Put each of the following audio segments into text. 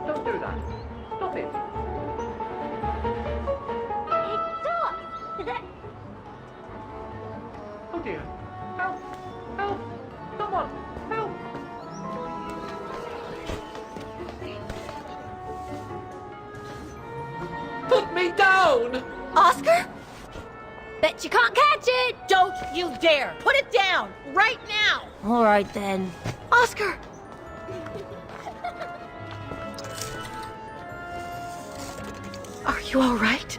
Don't do that. Stop it. Hey, stop! Oh dear. Help! Help! Someone! Help! Put me down! Oscar? Bet you can't catch it! Don't you dare! Put it down! Right now! All right, then. Oscar! Are you all right?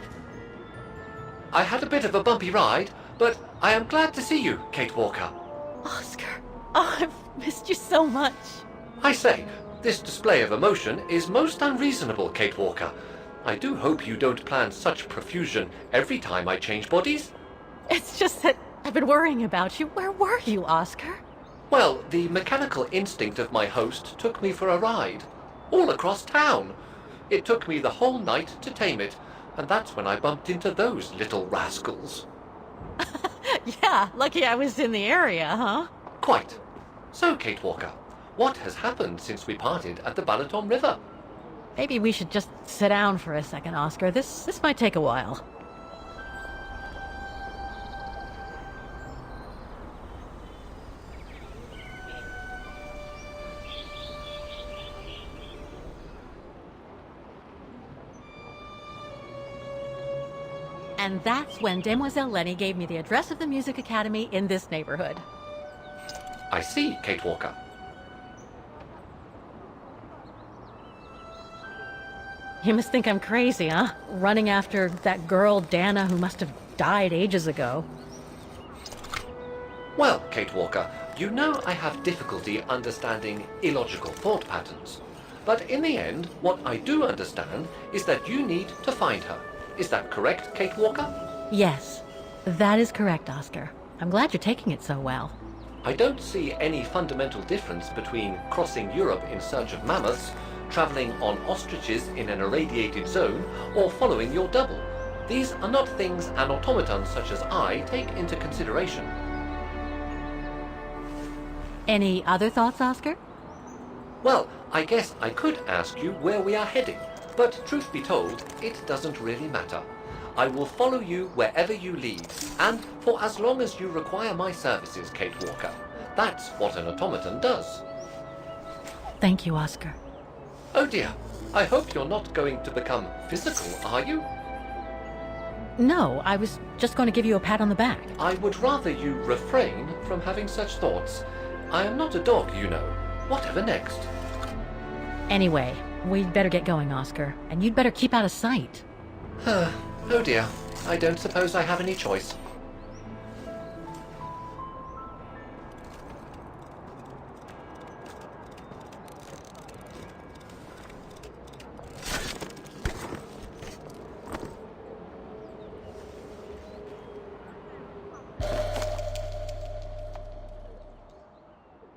I had a bit of a bumpy ride, but I am glad to see you, Kate Walker. Oscar. Oh, I've missed you so much. I say, this display of emotion is most unreasonable, Kate Walker. I do hope you don't plan such profusion every time I change bodies. It's just that I've been worrying about you. Where were you, Oscar? Well, the mechanical instinct of my host took me for a ride, all across town. It took me the whole night to tame it, and that's when I bumped into those little rascals. Yeah, lucky I was in the area, huh? Quite. So, Kate Walker, what has happened since we parted at the Balaton River? Maybe we should just sit down for a second, Oscar. This might take a while. And that's when Demoiselle Lenny gave me the address of the music academy in this neighborhood. I see, Kate Walker. You must think I'm crazy, huh? Running after that girl, Dana, who must have died ages ago. Well, Kate Walker, you know I have difficulty understanding illogical thought patterns. But in the end, what I do understand is that you need to find her. Is that correct, Kate Walker? Yes, that is correct, Oscar. I'm glad you're taking it so well. I don't see any fundamental difference between crossing Europe in search of mammoths, traveling on ostriches in an irradiated zone, or following your double. These are not things an automaton such as I take into consideration. Any other thoughts, Oscar? Well, I guess I could ask you where we are heading, but truth be told, it doesn't really matter. I will follow you wherever you lead, and for as long as you require my services, Kate Walker. That's what an automaton does. Thank you, Oscar. Oh dear, I hope you're not going to become physical, are you? No, I was just going to give you a pat on the back. I would rather you refrain from having such thoughts. I am not a dog, you know. Whatever next? Anyway, we'd better get going, Oscar, and you'd better keep out of sight. Oh dear, I don't suppose I have any choice.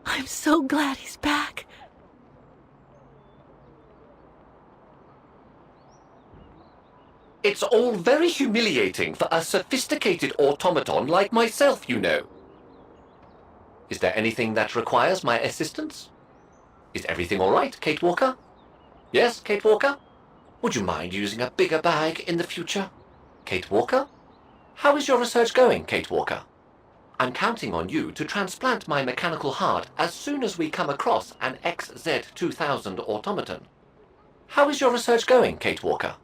I'm so glad he's back. It's all very humiliating for a sophisticated automaton like myself, you know. Is there anything that requires my assistance? Is everything all right, Kate Walker? Yes, Kate Walker? Would you mind using a bigger bag in the future? Kate Walker? How is your research going, Kate Walker? I'm counting on you to transplant my mechanical heart as soon as we come across an XZ2000 automaton. How is your research going, Kate Walker?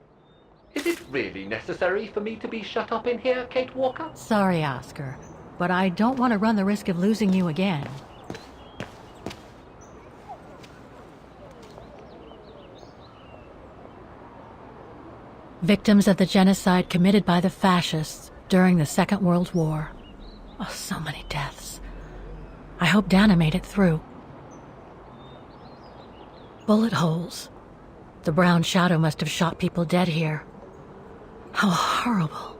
Is it really necessary for me to be shut up in here, Kate Walker? Sorry, Oscar, but I don't want to run the risk of losing you again. Victims of the genocide committed by the fascists during the Second World War. Oh, so many deaths. I hope Dana made it through. Bullet holes. The brown shadow must have shot people dead here. How horrible.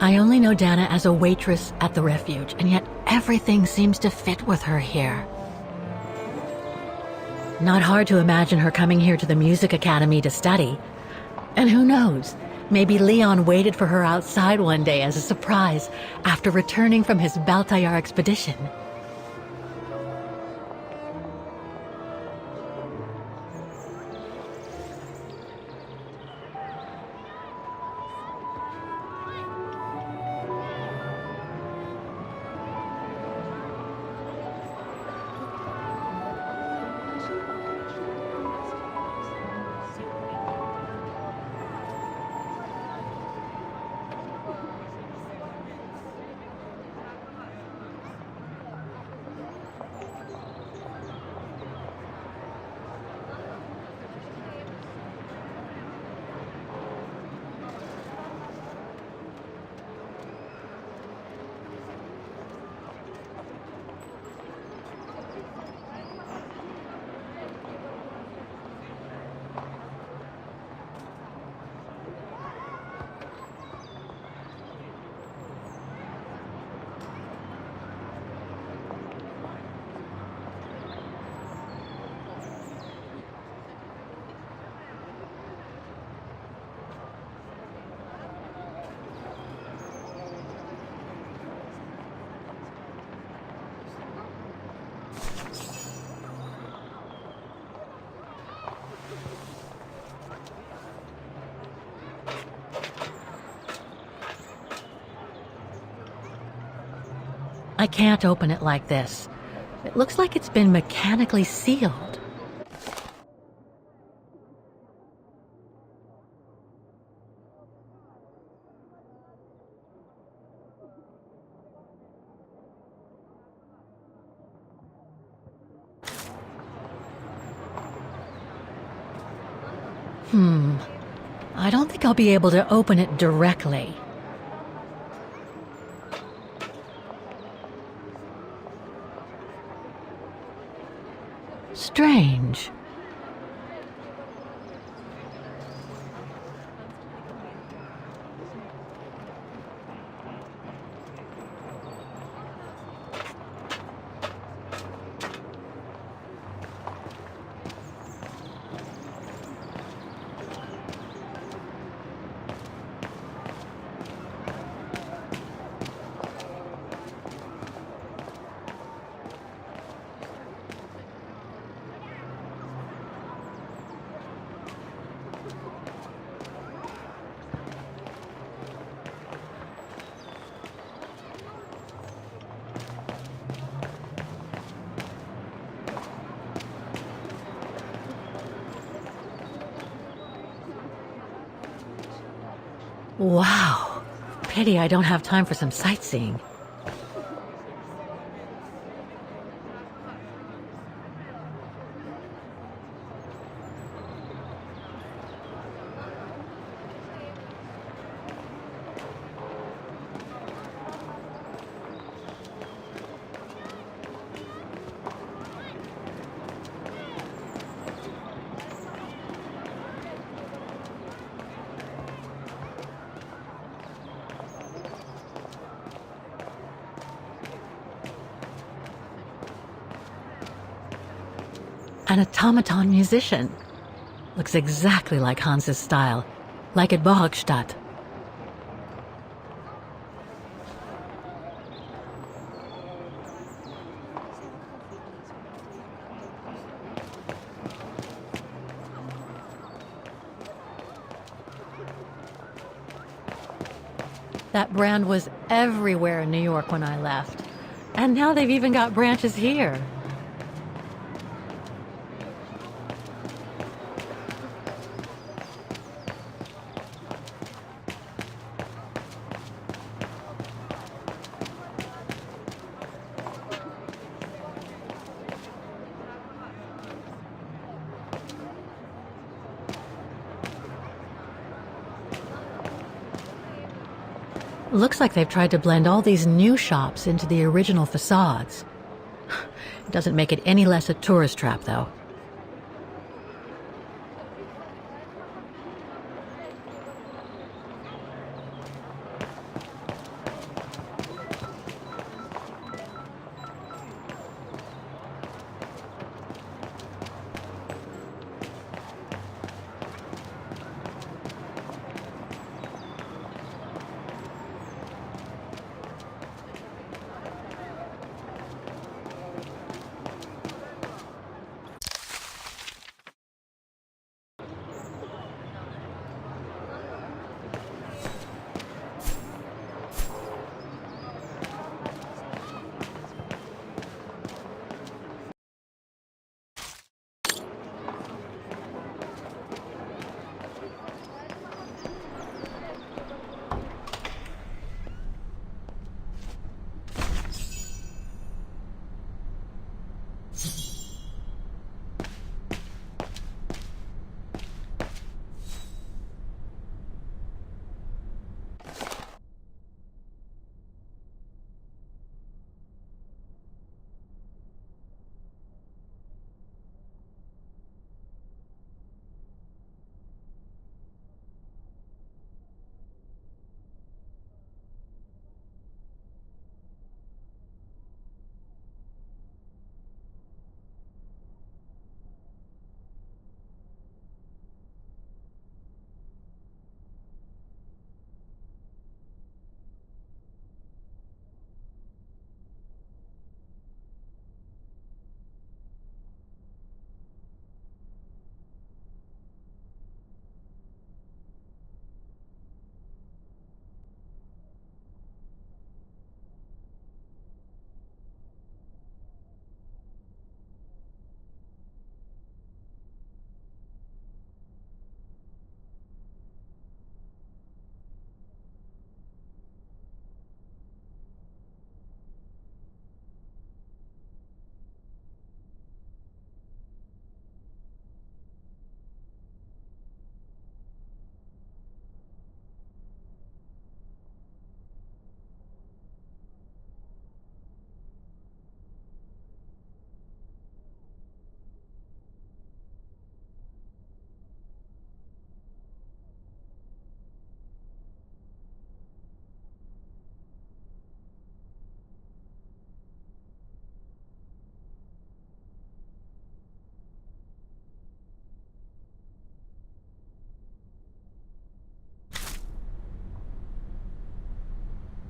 I only know Dana as a waitress at the refuge, and yet everything seems to fit with her here. Not hard to imagine her coming here to the music academy to study. And who knows, maybe Leon waited for her outside one day as a surprise after returning from his Baltayar expedition. I can't open it like this. It looks like it's been mechanically sealed. I don't think I'll be able to open it directly. Strange. Wow. Pity I don't have time for some sightseeing. An automaton musician. Looks exactly like Hans's style, like at Bohogstadt. That brand was everywhere in New York when I left. And now they've even got branches here. Looks like they've tried to blend all these new shops into the original facades. It doesn't make it any less a tourist trap, though.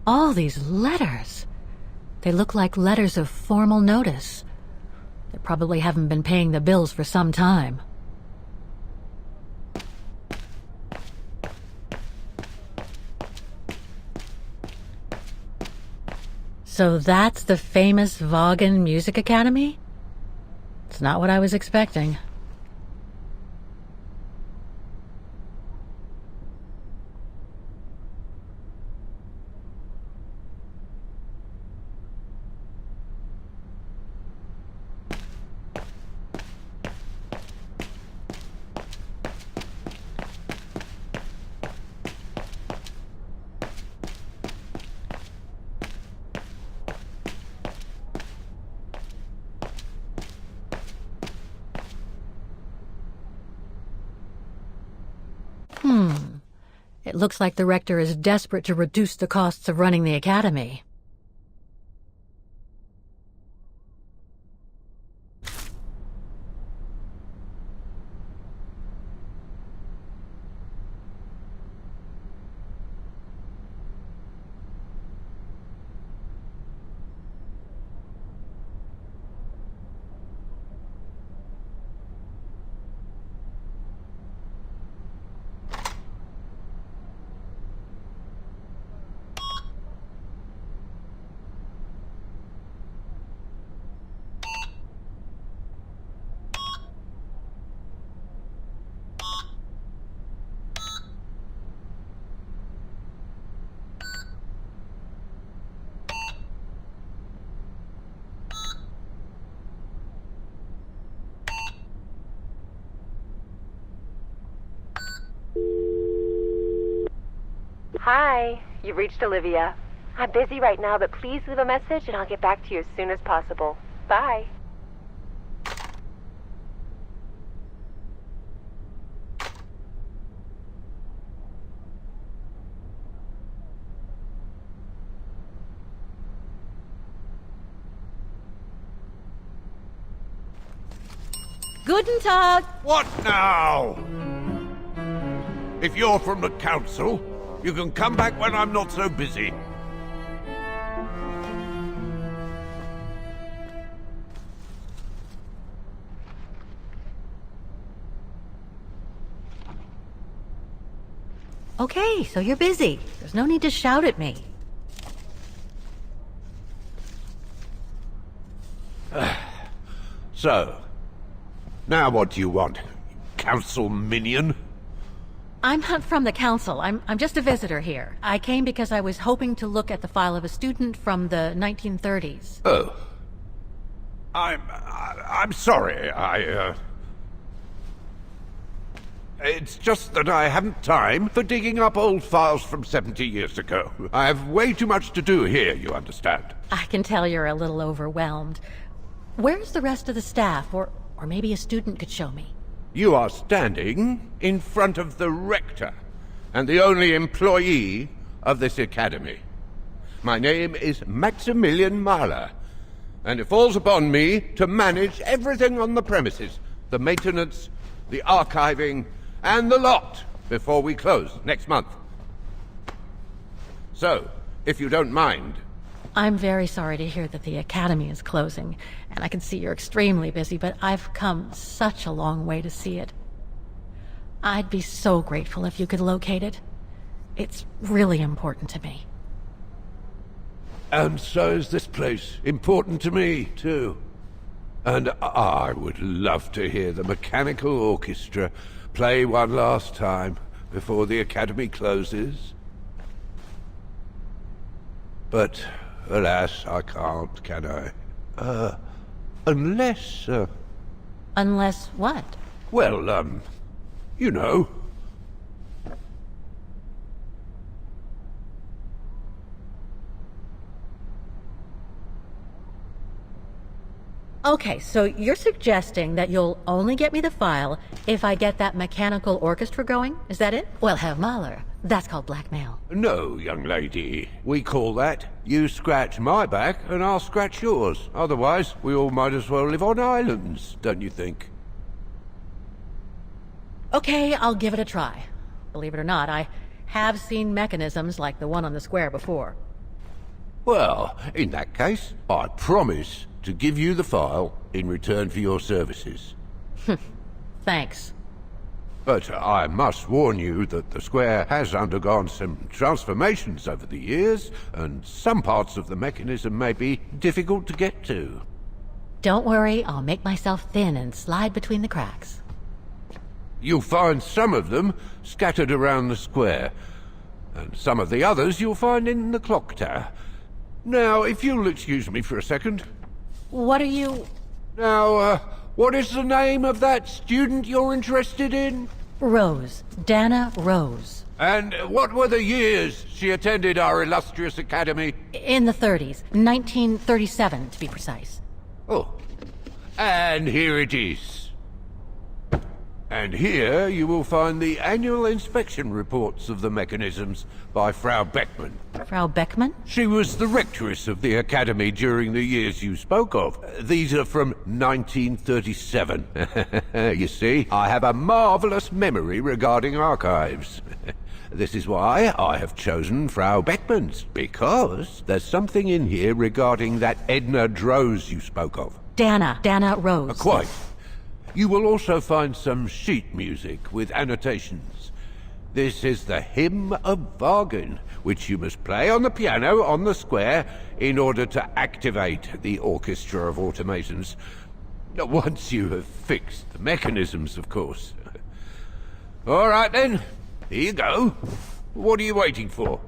All these letters. They look like letters of formal notice. They probably haven't been paying the bills for some time. So that's the famous Vaughan Music Academy? It's not what I was expecting. It looks like the rector is desperate to reduce the costs of running the academy. Hi, you've reached Olivia. I'm busy right now, but please leave a message and I'll get back to you as soon as possible. Bye. Guten Tag! What now? If you're from the council, you can come back when I'm not so busy. Okay, so you're busy. There's no need to shout at me. So, now what do you want? Council minion? I'm not from the council. I'm just a visitor here. I came because I was hoping to look at the file of a student from the 1930s. Oh. I'm sorry, It's just that I haven't time for digging up old files from 70 years ago. I have way too much to do here, you understand. I can tell you're a little overwhelmed. Where's the rest of the staff? Or maybe a student could show me. You are standing in front of the rector, and the only employee of this academy. My name is Maximilian Mahler, and it falls upon me to manage everything on the premises. The maintenance, the archiving, and the lot before we close next month. So, if you don't mind... I'm very sorry to hear that the academy is closing, and I can see you're extremely busy, but I've come such a long way to see it. I'd be so grateful if you could locate it. It's really important to me. And so is this place important to me, too. And I would love to hear the mechanical orchestra play one last time before the academy closes. But, alas, I can't, can I? Unless, Unless what? well, you know. Okay, so you're suggesting that you'll only get me the file if I get that mechanical orchestra going? Is that it? Well, Herr Mahler, that's called blackmail. No, young lady. We call that, you scratch my back and I'll scratch yours. Otherwise, we all might as well live on islands, don't you think? Okay, I'll give it a try. Believe it or not, I have seen mechanisms like the one on the square before. Well, in that case, I promise to give you the file in return for your services. Thanks. But I must warn you that the square has undergone some transformations over the years, and some parts of the mechanism may be difficult to get to. Don't worry, I'll make myself thin and slide between the cracks. You'll find some of them scattered around the square, and some of the others you'll find in the clock tower. Now, if you'll excuse me for a second. What are you... Now, what is the name of that student you're interested in? Rose. Dana Rose. And what were the years she attended our illustrious academy? In the 30s. 1937, to be precise. Oh, and here it is. And here you will find the annual inspection reports of the mechanisms by Frau Beckmann. Frau Beckmann? She was the rectress of the academy during the years you spoke of. These are from 1937. You see, I have a marvelous memory regarding archives. This is why I have chosen Frau Beckmann's, because there's something in here regarding that Edna Droz you spoke of. Dana Rose. Quite. You will also find some sheet music with annotations. This is the Hymn of Wagen, which you must play on the piano on the square in order to activate the Orchestra of Automatons. Once you have fixed the mechanisms, of course. All right then, here you go. What are you waiting for?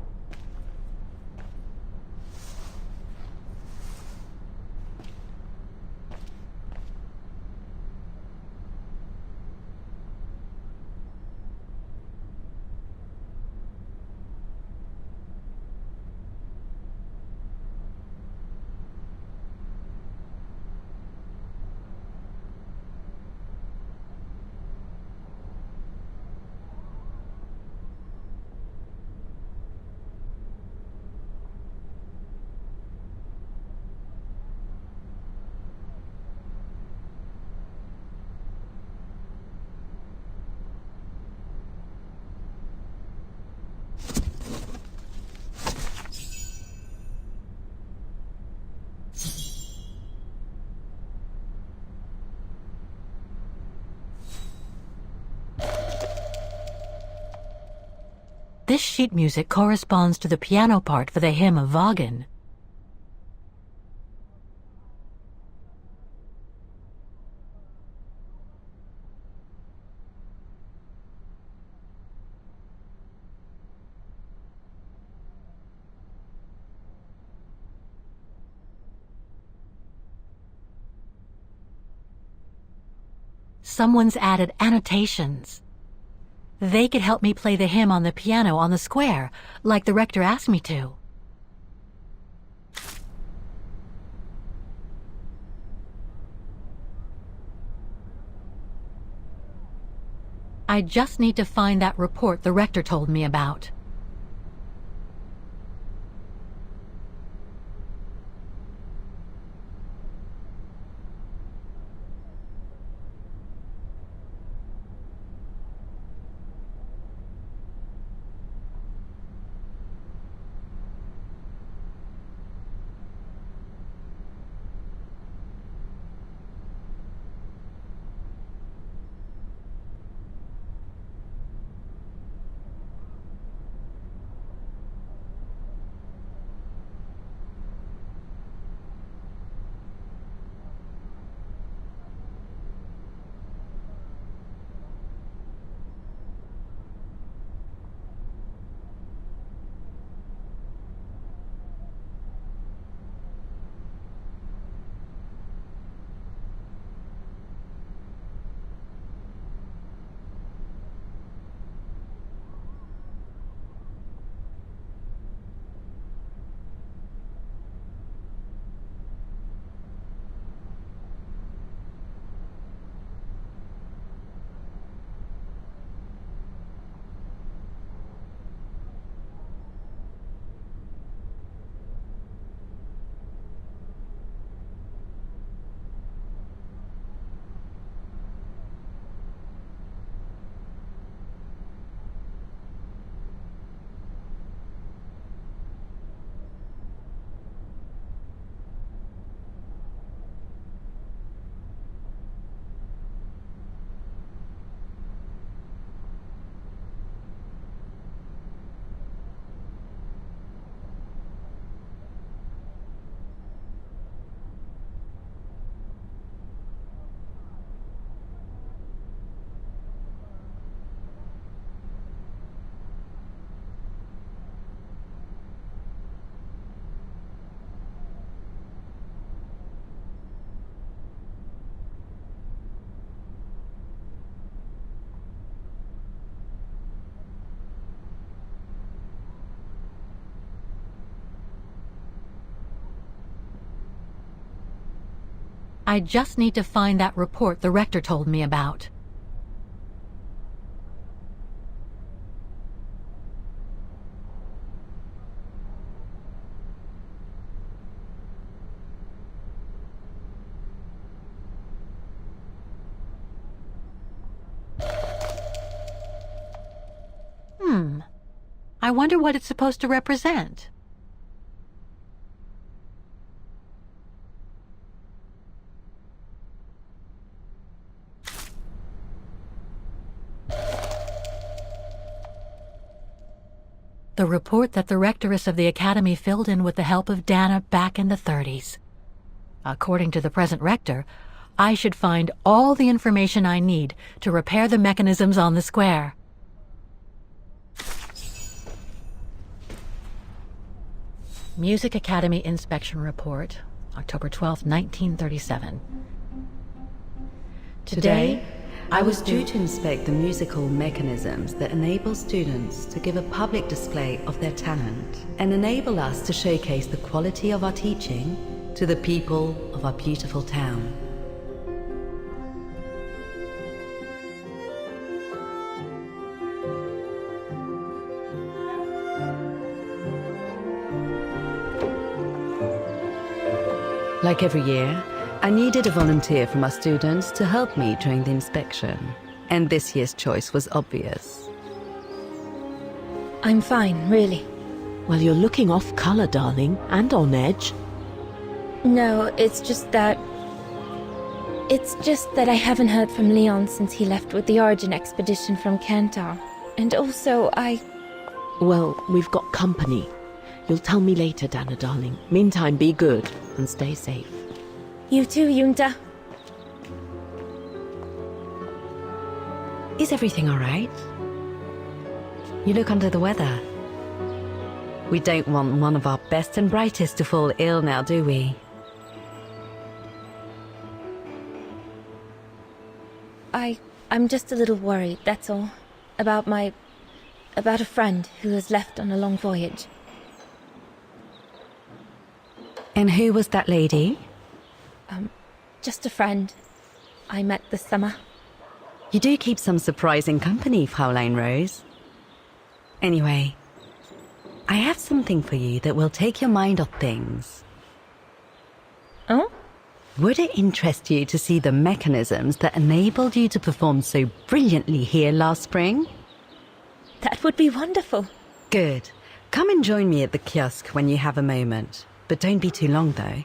This sheet music corresponds to the piano part for the Hymn of Wagen. Someone's added annotations. They could help me play the hymn on the piano on the square, like the rector asked me to. I just need to find that report the rector told me about. I just need to find that report the rector told me about. I wonder what it's supposed to represent. The report that the rectoress of the academy filled in with the help of Dana back in the 30s. According to the present rector, I should find all the information I need to repair the mechanisms on the square. Music Academy Inspection Report, October 12, 1937. Today, I was due to inspect the musical mechanisms that enable students to give a public display of their talent and enable us to showcase the quality of our teaching to the people of our beautiful town. Like every year, I needed a volunteer from our students to help me during the inspection, and this year's choice was obvious. I'm fine, really. Well, you're looking off color, darling, and on edge. No, it's just that I haven't heard from Leon since he left with the Origin expedition from Kantar. And also, Well, we've got company. You'll tell me later, Dana, darling. Meantime, be good and stay safe. You too, Yunta. Is everything all right? You look under the weather. We don't want one of our best and brightest to fall ill now, do we? I'm just a little worried, that's all. About a friend who has left on a long voyage. And who was that lady? Just a friend I met this summer. You do keep some surprising company, Fraulein Rose. Anyway, I have something for you that will take your mind off things. Oh? Would it interest you to see the mechanisms that enabled you to perform so brilliantly here last spring? That would be wonderful. Good. Come and join me at the kiosk when you have a moment. But don't be too long, though.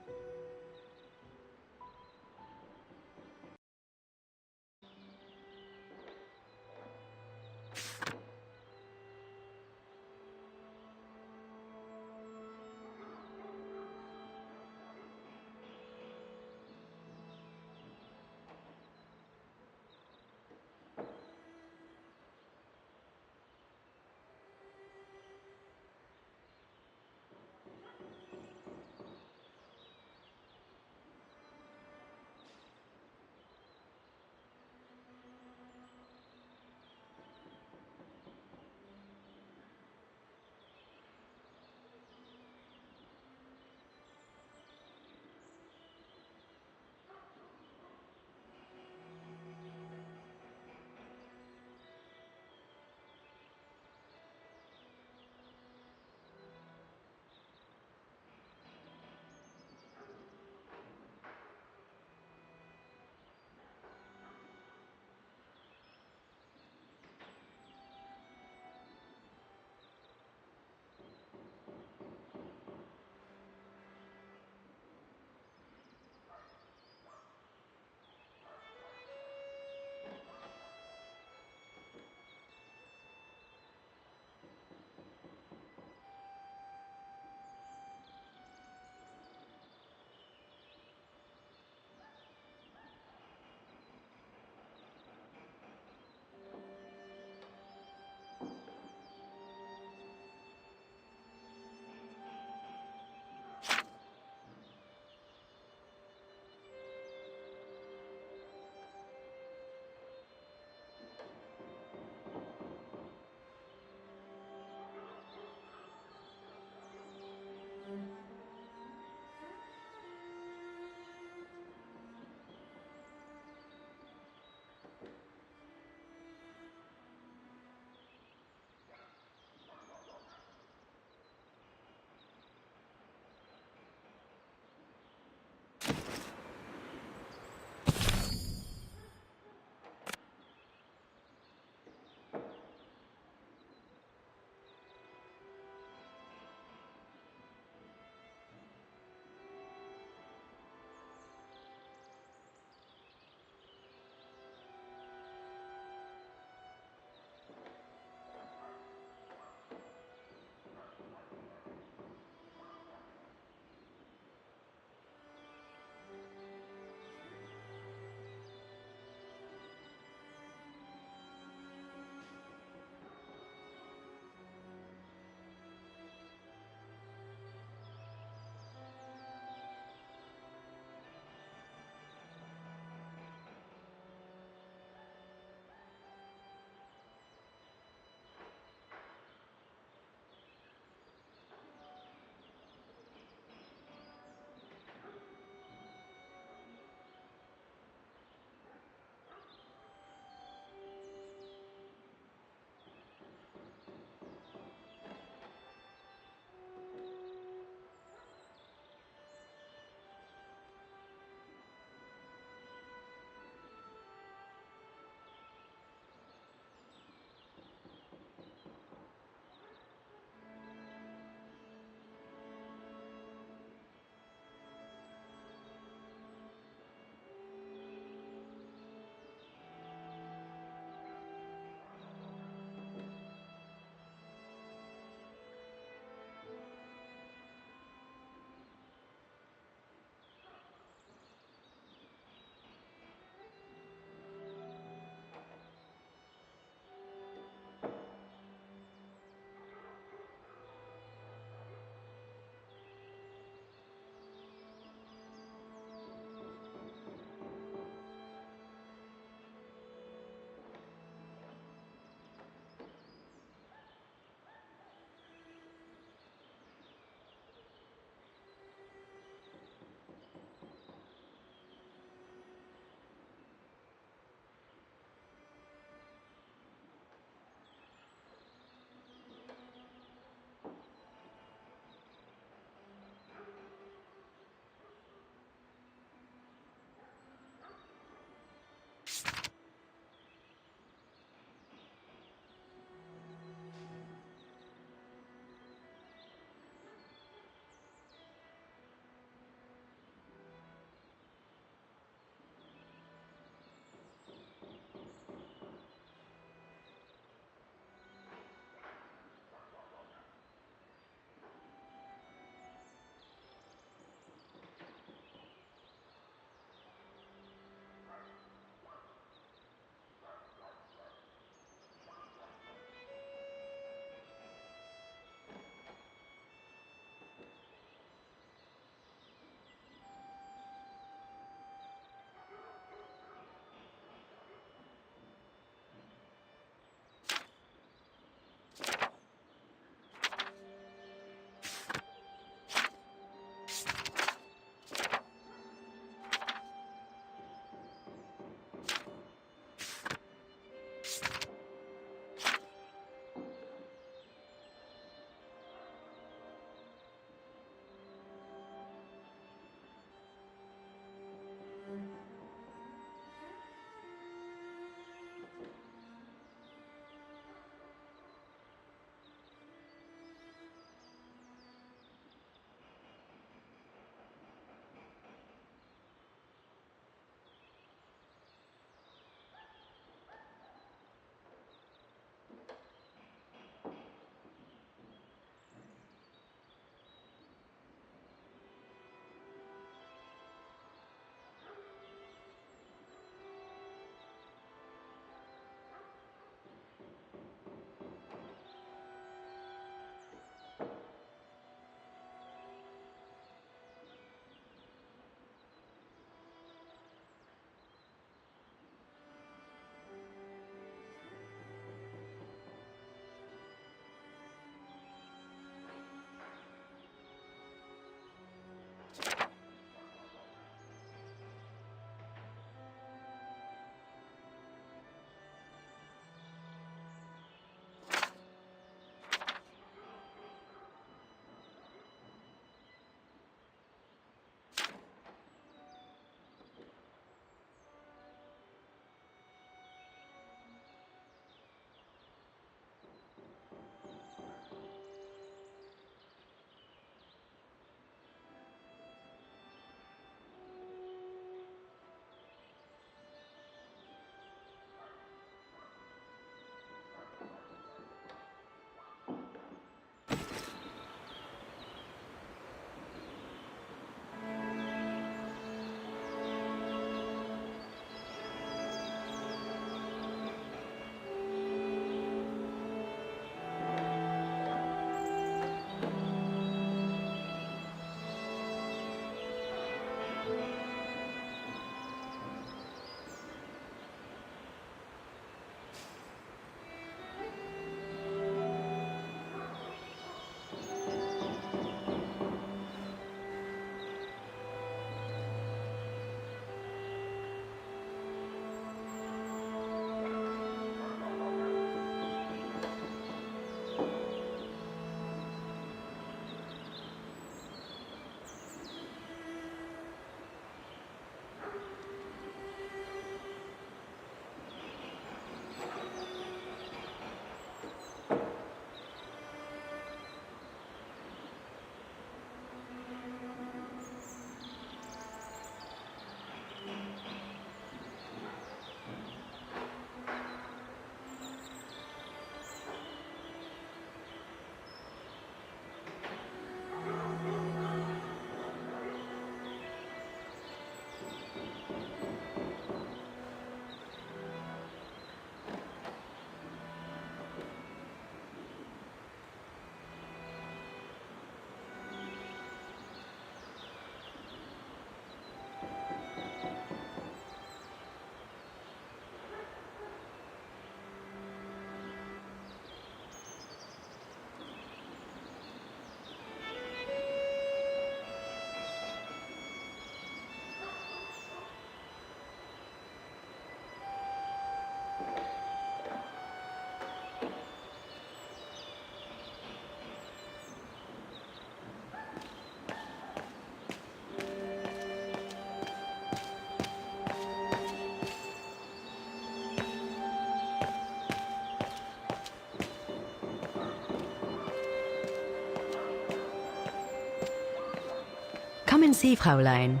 Come and see, Fräulein.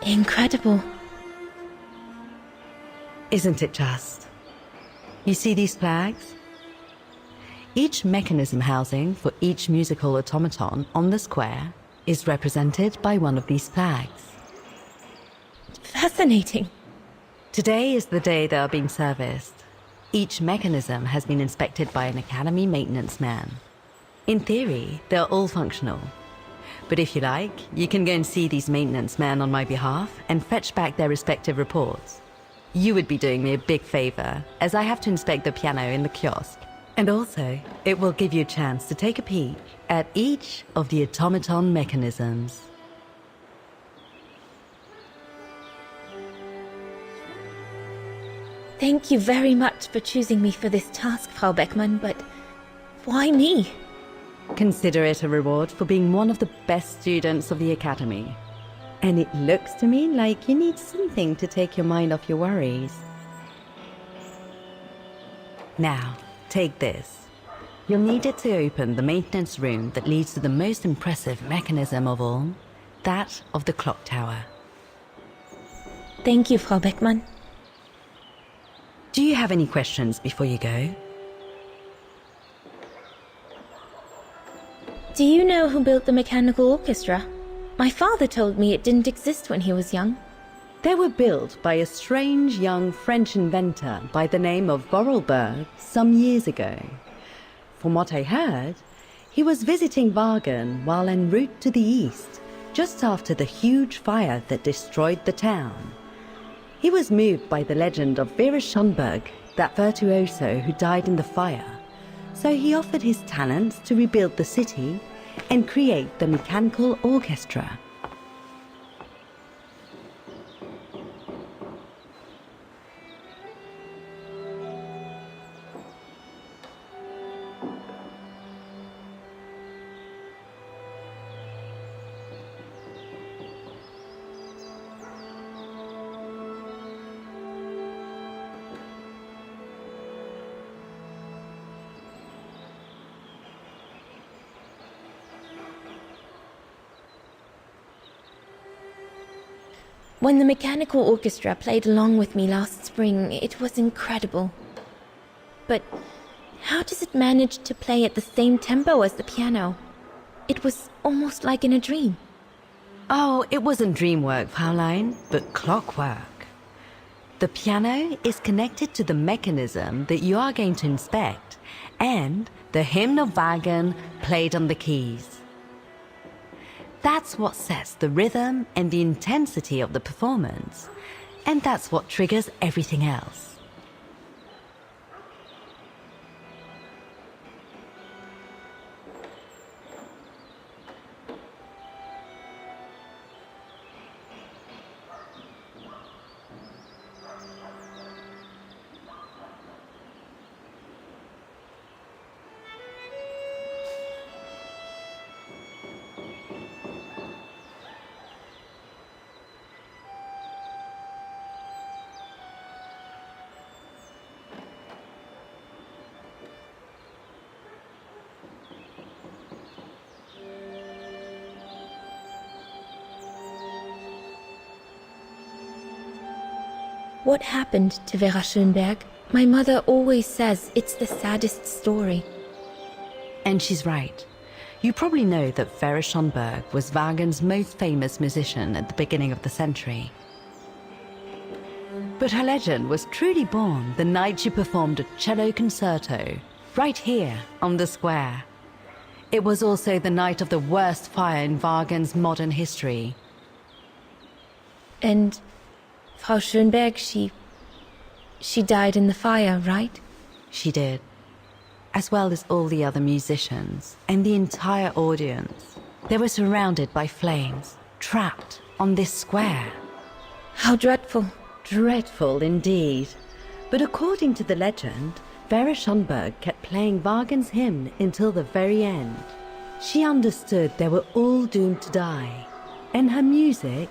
Incredible. Isn't it just? You see these flags? Each mechanism housing for each musical automaton on the square is represented by one of these flags. Fascinating. Today is the day they are being serviced. Each mechanism has been inspected by an Academy maintenance man. In theory, they're all functional. But if you like, you can go and see these maintenance men on my behalf and fetch back their respective reports. You would be doing me a big favor, as I have to inspect the piano in the kiosk. And also, it will give you a chance to take a peek at each of the automaton mechanisms. Thank you very much for choosing me for this task, Frau Beckmann, but why me? Consider it a reward for being one of the best students of the Academy. And it looks to me like you need something to take your mind off your worries. Now, take this. You'll need it to open the maintenance room that leads to the most impressive mechanism of all, that of the clock tower. Thank you, Frau Beckmann. Do you have any questions before you go? Do you know who built the mechanical orchestra? My father told me it didn't exist when he was young. They were built by a strange young French inventor by the name of Vorarlberg some years ago. From what I heard, he was visiting Wagen while en route to the east, just after the huge fire that destroyed the town. He was moved by the legend of Vera Schönberg, that virtuoso who died in the fire, so he offered his talents to rebuild the city and create the mechanical orchestra. When the mechanical orchestra played along with me last spring, it was incredible. But how does it manage to play at the same tempo as the piano? It was almost like in a dream. Oh, it wasn't dream work, Fräulein, but clockwork. The piano is connected to the mechanism that you are going to inspect, and the hymn of Wagen played on the keys. That's what sets the rhythm and the intensity of the performance, and that's what triggers everything else. What happened to Vera Schönberg? My mother always says it's the saddest story. And she's right. You probably know that Vera Schönberg was Wagen's most famous musician at the beginning of the century. But her legend was truly born the night she performed a cello concerto, right here on the square. It was also the night of the worst fire in Wagen's modern history. And Frau Schönberg, she died in the fire, right? She did, as well as all the other musicians and the entire audience. They were surrounded by flames, trapped on this square. How dreadful. Dreadful indeed. But according to the legend, Vera Schönberg kept playing Wagen's hymn until the very end. She understood they were all doomed to die, and her music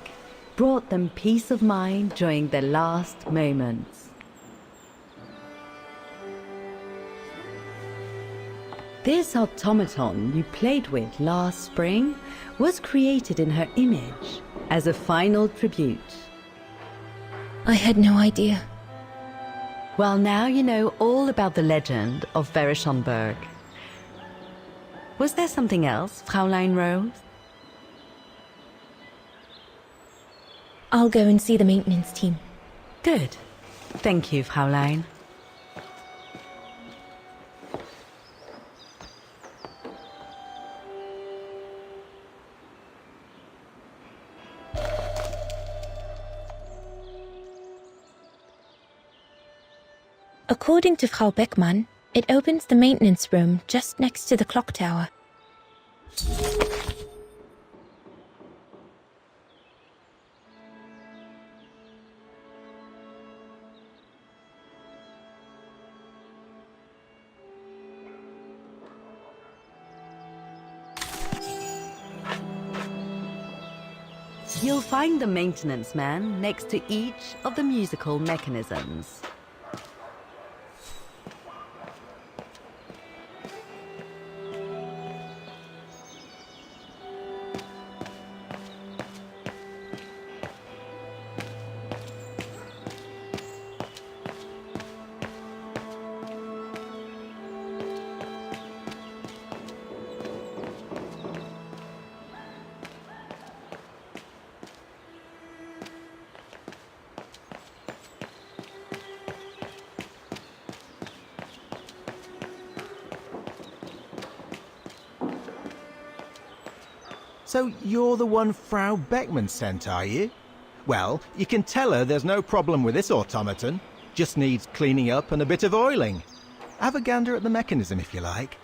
brought them peace of mind during their last moments. This automaton you played with last spring was created in her image as a final tribute. I had no idea. Well, now you know all about the legend of Veruschenberg. Was there something else, Fraulein Rose? I'll go and see the maintenance team. Good. Thank you, Fraulein. According to Frau Beckmann, it opens the maintenance room just next to the clock tower. You'll find the maintenance man next to each of the musical mechanisms. So you're the one Frau Beckmann sent, are you? Well, you can tell her there's no problem with this automaton. Just needs cleaning up and a bit of oiling. Have a gander at the mechanism if you like.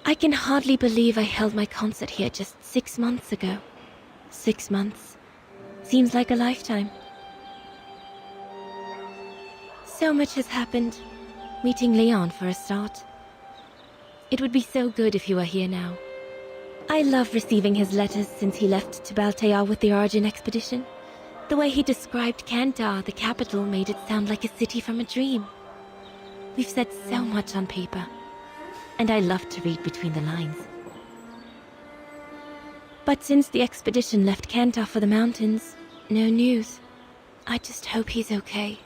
I can hardly believe I held my concert here just 6 months ago. 6 months. Seems like a lifetime. So much has happened. Meeting Leon for a start. It would be so good if he were here now. I love receiving his letters since he left to Baltair with the Origin expedition. The way he described Kantar, the capital, made it sound like a city from a dream. We've said so much on paper. And I love to read between the lines. But since the expedition left Kantar for the mountains, no news. I just hope he's okay.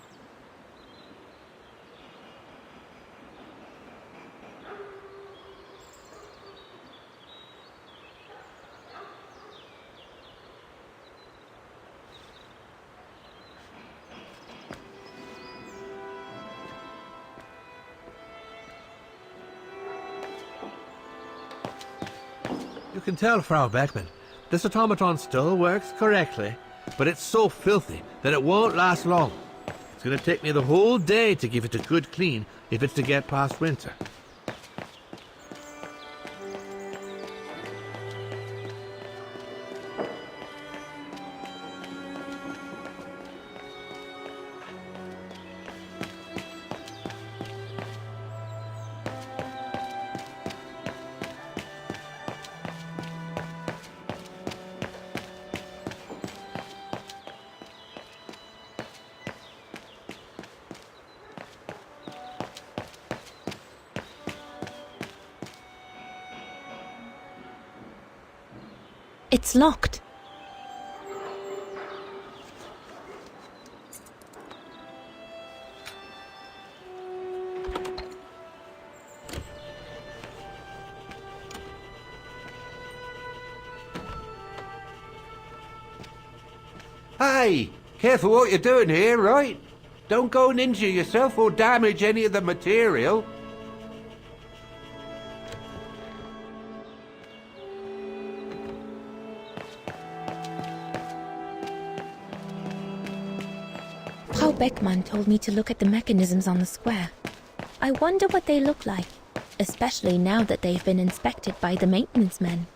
You can tell, Frau Beckmann, this automaton still works correctly, but it's so filthy that it won't last long. It's going to take me the whole day to give it a good clean if it's to get past winter. It's locked. Hey, careful what you're doing here, right? Don't go and injure yourself or damage any of the material. Beckmann told me to look at the mechanisms on the square. I wonder what they look like, especially now that they've been inspected by the maintenance men.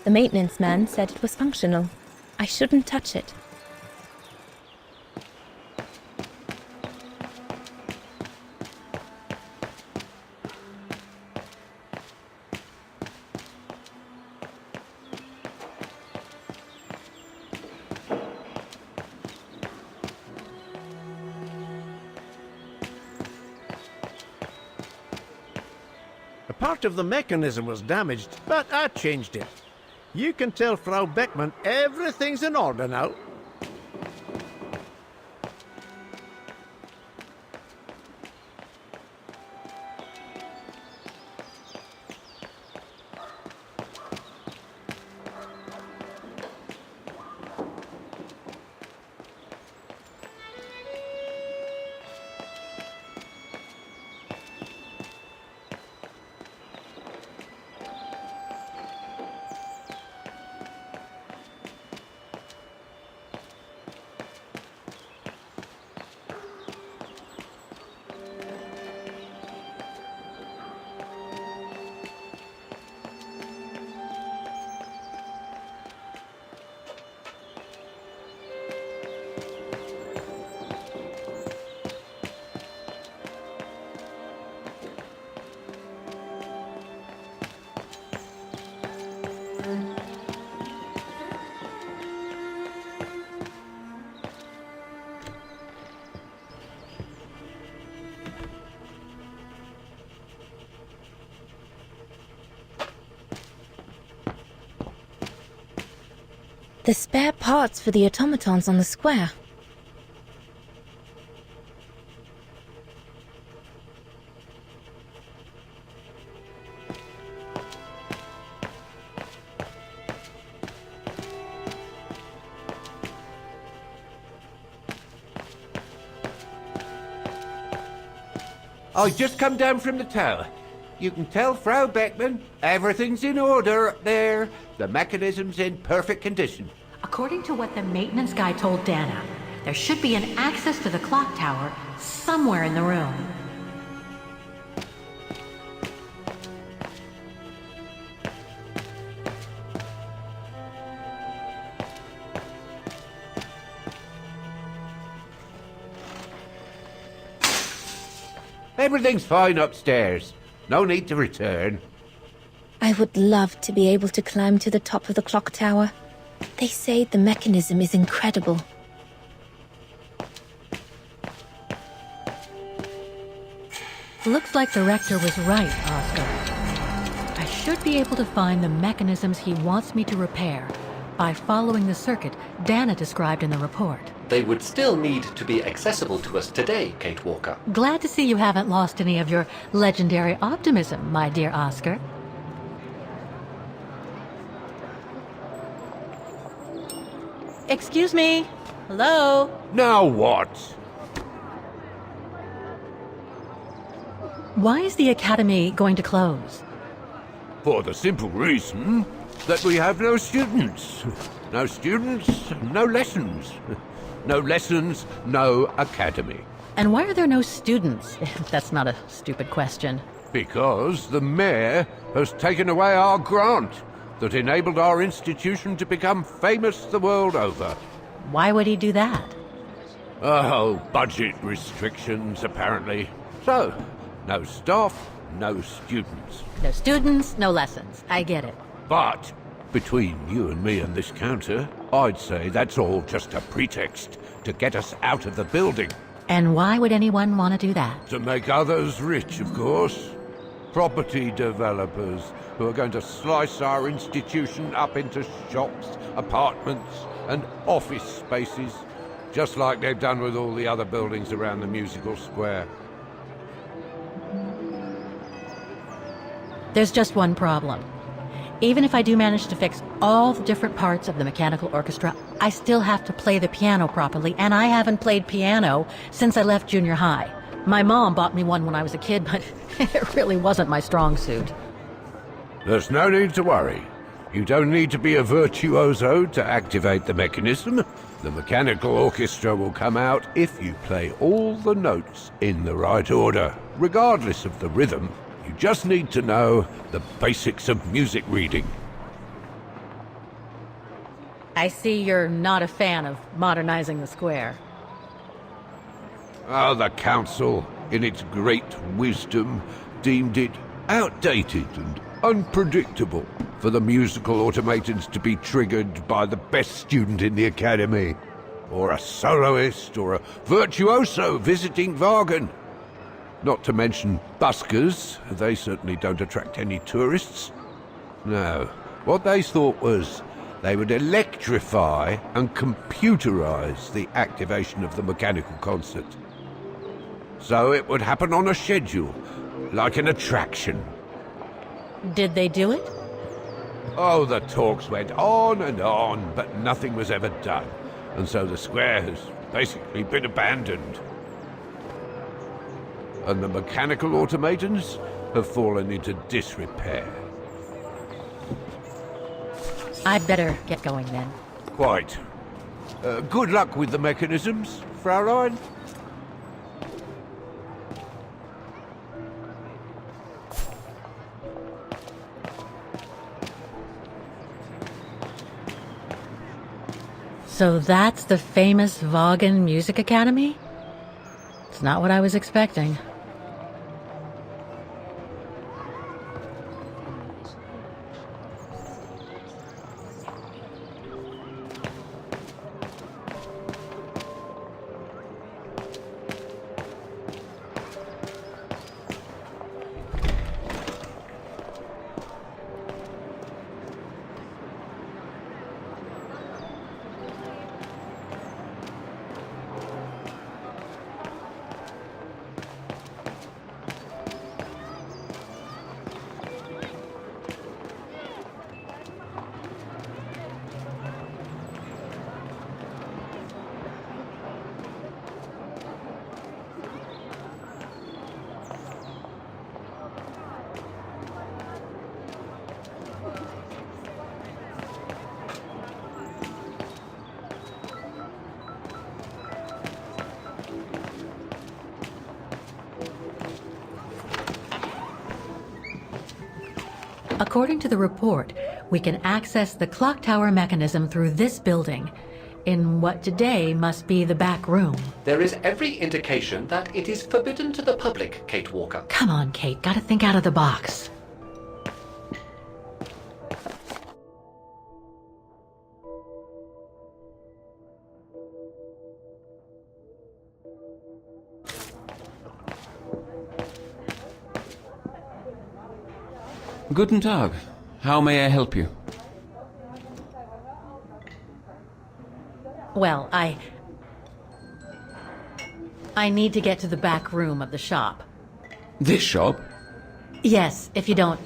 The maintenance man said it was functional. I shouldn't touch it. A part of the mechanism was damaged, but I changed it. You can tell Frau Beckmann everything's in order now. The spare parts for the automatons on the square. I just come down from the tower. You can tell Frau Beckmann everything's in order up there. The mechanism's in perfect condition. According to what the maintenance guy told Dana, there should be an access to the clock tower somewhere in the room. Everything's fine upstairs. No need to return. I would love to be able to climb to the top of the clock tower. They say the mechanism is incredible. Looks like the rector was right, Oscar. I should be able to find the mechanisms he wants me to repair by following the circuit Dana described in the report. They would still need to be accessible to us today, Kate Walker. Glad to see you haven't lost any of your legendary optimism, my dear Oscar. Excuse me? Hello? Now what? Why is the academy going to close? For the simple reason that we have no students. No students, no lessons. No lessons, no academy. And why are there no students? If that's not a stupid question. Because the mayor has taken away our grant that enabled our institution to become famous the world over. Why would he do that? Oh, budget restrictions, apparently. So, no staff, no students. No students, no lessons. I get it. But, between you and me and this counter, I'd say that's all just a pretext to get us out of the building. And why would anyone want to do that? To make others rich, of course. Property developers who are going to slice our institution up into shops, apartments, and office spaces, just like they've done with all the other buildings around the musical square. There's just one problem. Even if I do manage to fix all the different parts of the mechanical orchestra, I still have to play the piano properly, and I haven't played piano since I left junior high. My mom bought me one when I was a kid, but it really wasn't my strong suit. There's no need to worry. You don't need to be a virtuoso to activate the mechanism. The mechanical orchestra will come out if you play all the notes in the right order, regardless of the rhythm. You just need to know the basics of music reading. I see you're not a fan of modernizing the square. Oh, the council, in its great wisdom, deemed it outdated and unpredictable for the musical automatons to be triggered by the best student in the academy, or a soloist, or a virtuoso visiting Wagen. Not to mention buskers, they certainly don't attract any tourists. No, what they thought was they would electrify and computerize the activation of the mechanical concert. So it would happen on a schedule, like an attraction. Did they do it? Oh, the talks went on, but nothing was ever done. And so the square has basically been abandoned. And the mechanical automatons have fallen into disrepair. I'd better get going then. Quite. Good luck with the mechanisms, Fraulein. So that's the famous Wagen Music Academy? It's not what I was expecting. According to the report, we can access the clock tower mechanism through this building, in what today must be the back room. There is every indication that it is forbidden to the public, Kate Walker. Come on, Kate, gotta think out of the box. Guten Tag. How may I help you? Well, I need to get to the back room of the shop. This shop? Yes, if you don't...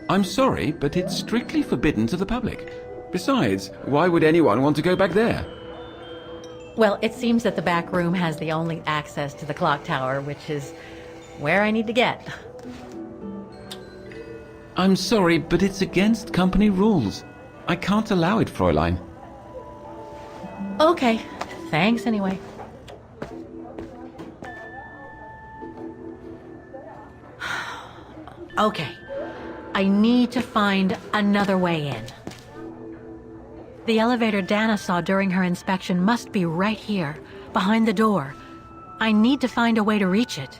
I'm sorry, but it's strictly forbidden to the public. Besides, why would anyone want to go back there? Well, it seems that the back room has the only access to the clock tower, which is where I need to get. I'm sorry, but it's against company rules. I can't allow it, Fräulein. Okay, thanks anyway. Okay, I need to find another way in. The elevator Dana saw during her inspection must be right here, behind the door. I need to find a way to reach it.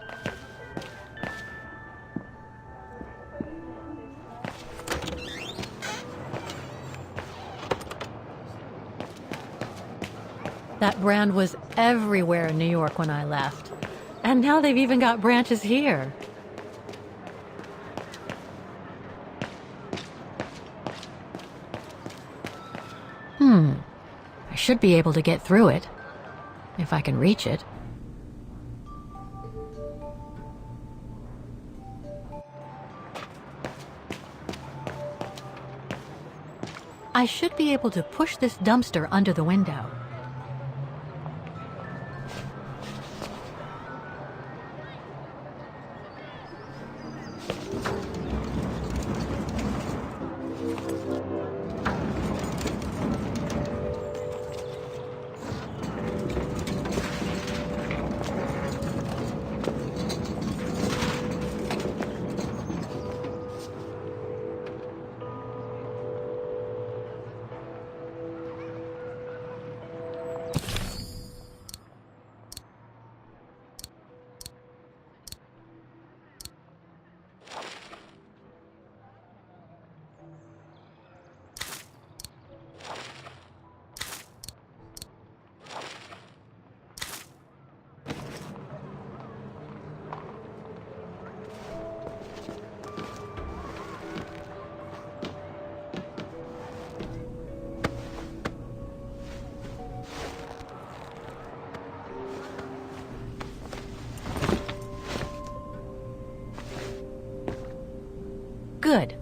That brand was everywhere in New York when I left. And now they've even got branches here. I should be able to get through it. if I can reach it. I should be able to push this dumpster under the window. Good.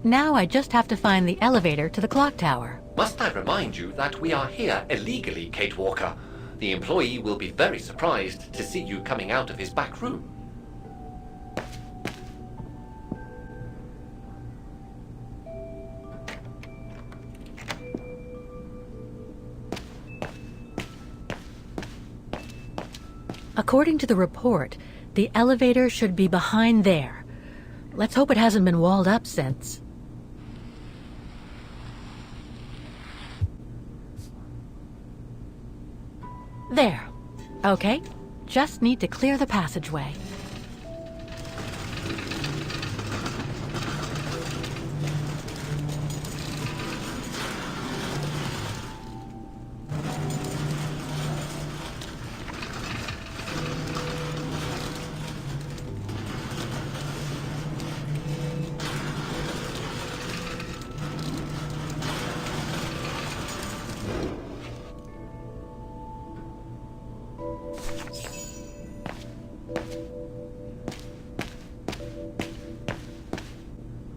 Now I just have to find the elevator to the clock tower. Must I remind you that we are here illegally, Kate Walker? The employee will be very surprised to see you coming out of his back room. According to the report, the elevator should be behind there. Let's hope it hasn't been walled up since. There. Okay. Just need to clear the passageway.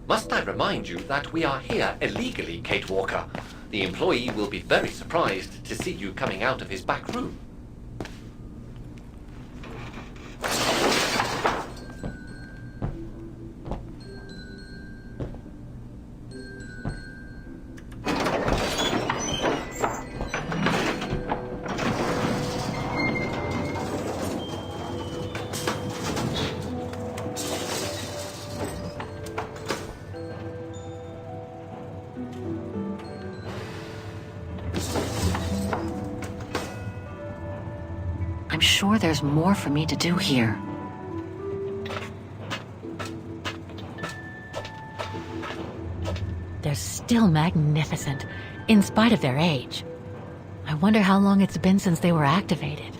Must I remind you that we are here illegally, Kate Walker? The employee will be very surprised to see you coming out of his back room. I'm sure there's more for me to do here. They're still magnificent, in spite of their age. I wonder how long it's been since they were activated.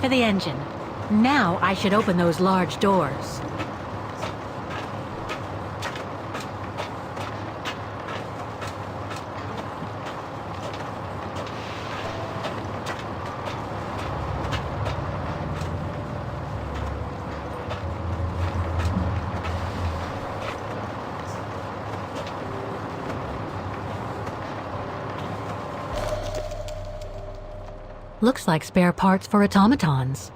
For the engine. Now I should open those large doors. Looks like spare parts for automatons.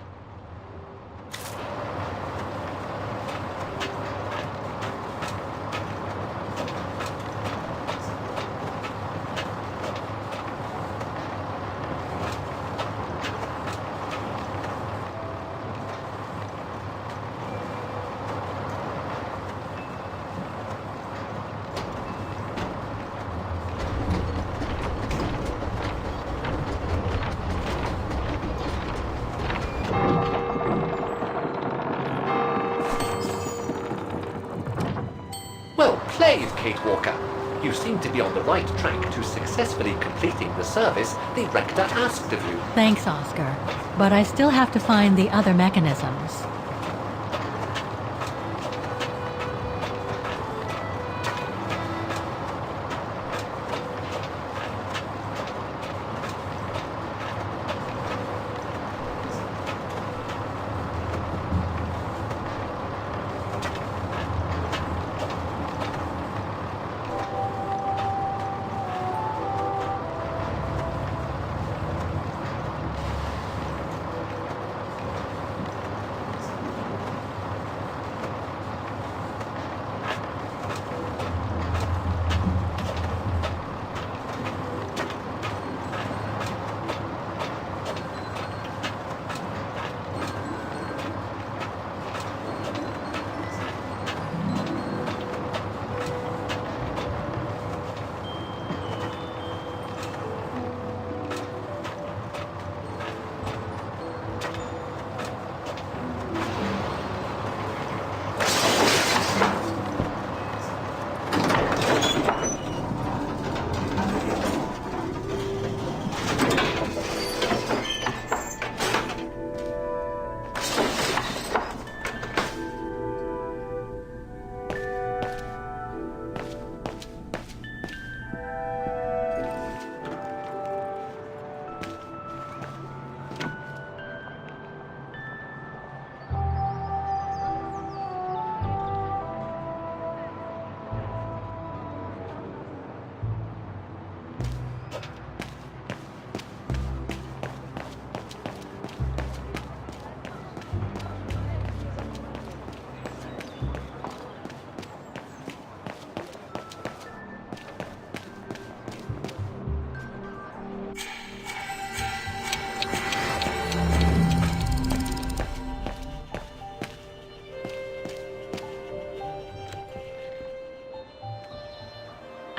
Well played, Kate Walker. You seem to be on the right track to successfully completing the service the Rector asked of you. Thanks, Oscar. But I still have to find the other mechanisms.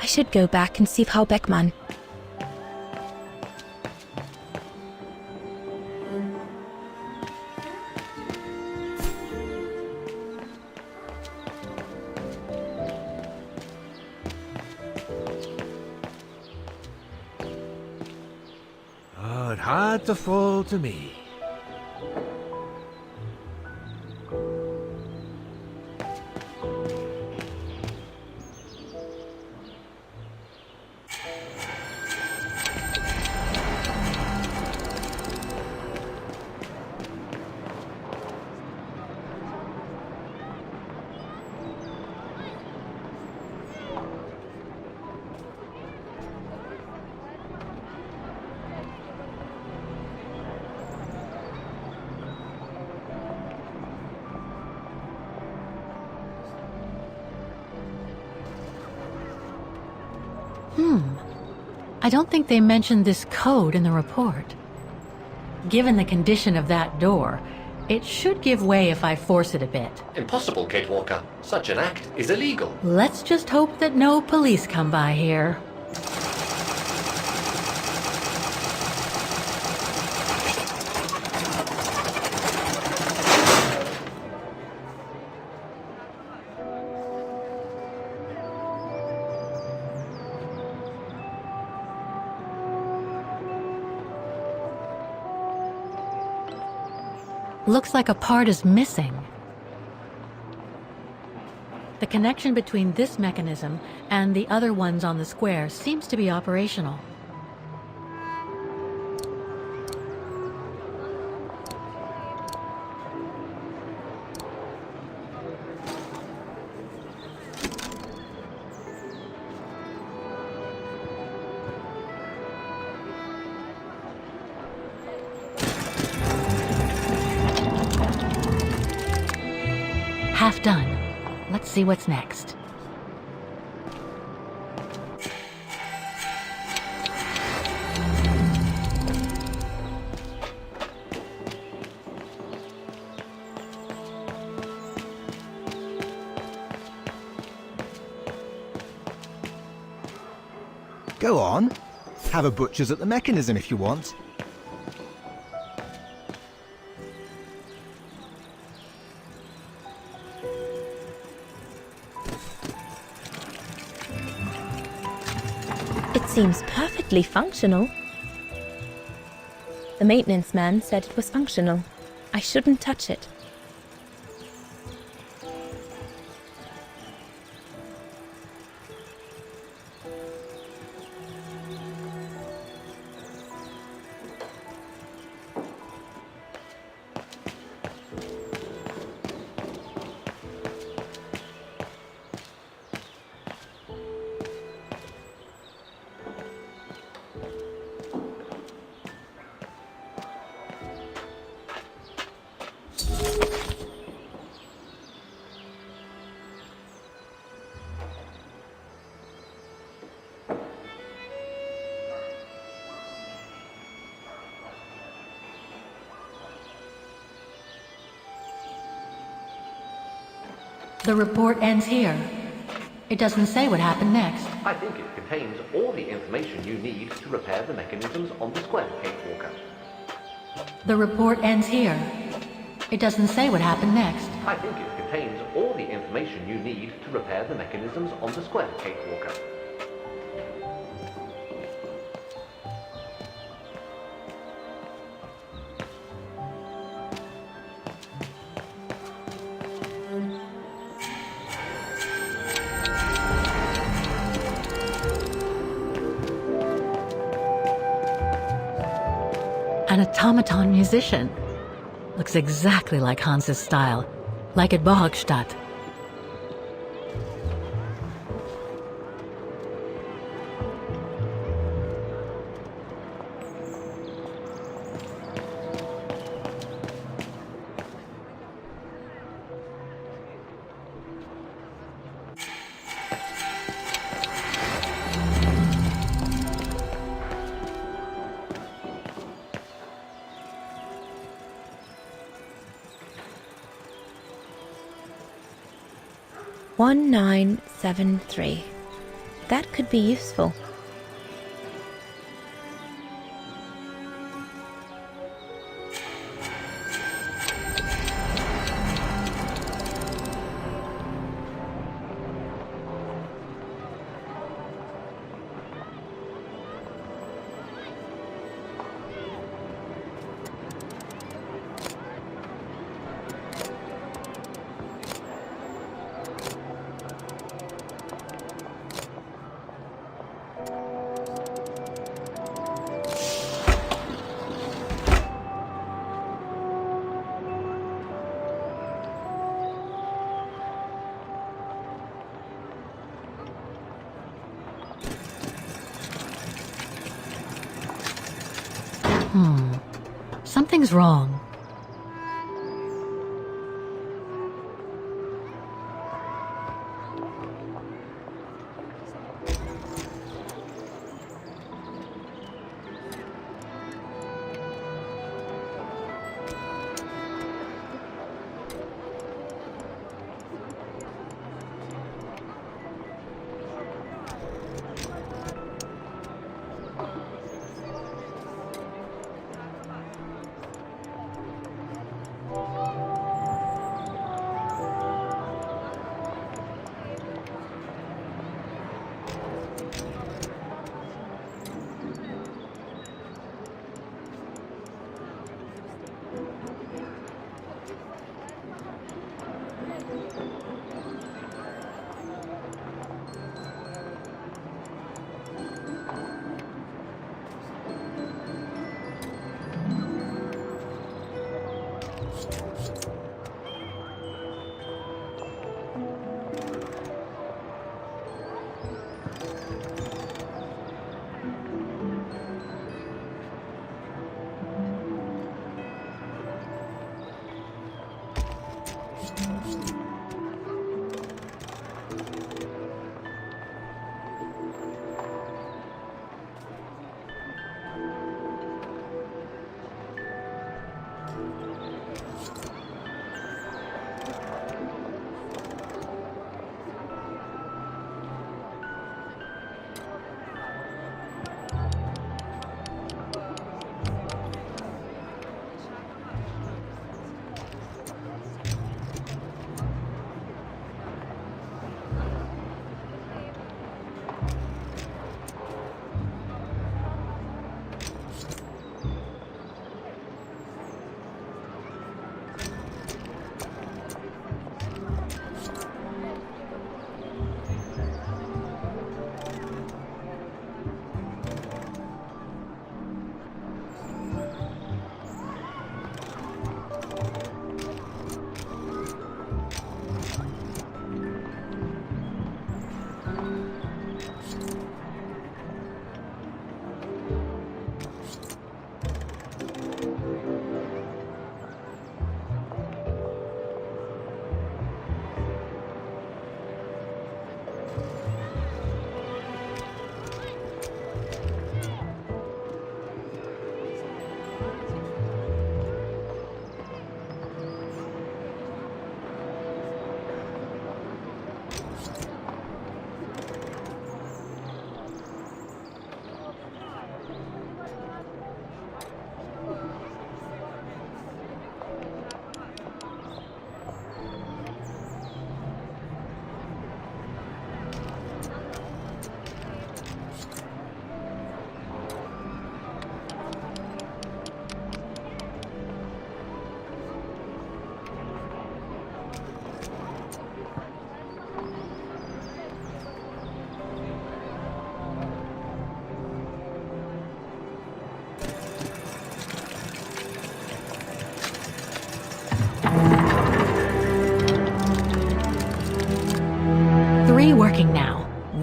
I should go back and see Frau Beckmann. Oh, it had to fall to me. I don't think they mentioned this code in the report. Given the condition of that door, it should give way if I force it a bit. Impossible, Kate Walker. Such an act is illegal. Let's just hope that no police come by here. Looks like a part is missing. The connection between this mechanism and the other ones on the square seems to be operational. Half done. Let's see what's next. Go on. Have a butcher's at the mechanism if you want. It seems perfectly functional. The maintenance man said it was functional. I shouldn't touch it. The report ends here. It doesn't say what happened next. I think it contains all the information you need to repair the mechanisms on the square, Kate Walker. The report ends here. It doesn't say what happened next. I think it contains all the information you need to repair the mechanisms on the square, Kate Walker. An automaton musician. Looks exactly like Hans's style, like at Bohogstadt. One 1973. That could be useful. Something's wrong.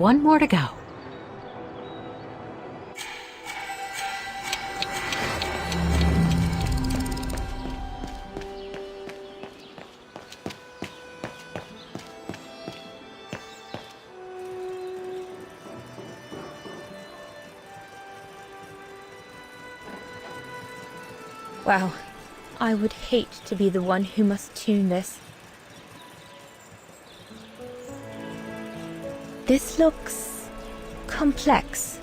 one more to go. Wow, I would hate to be the one who must tune this. This looks complex.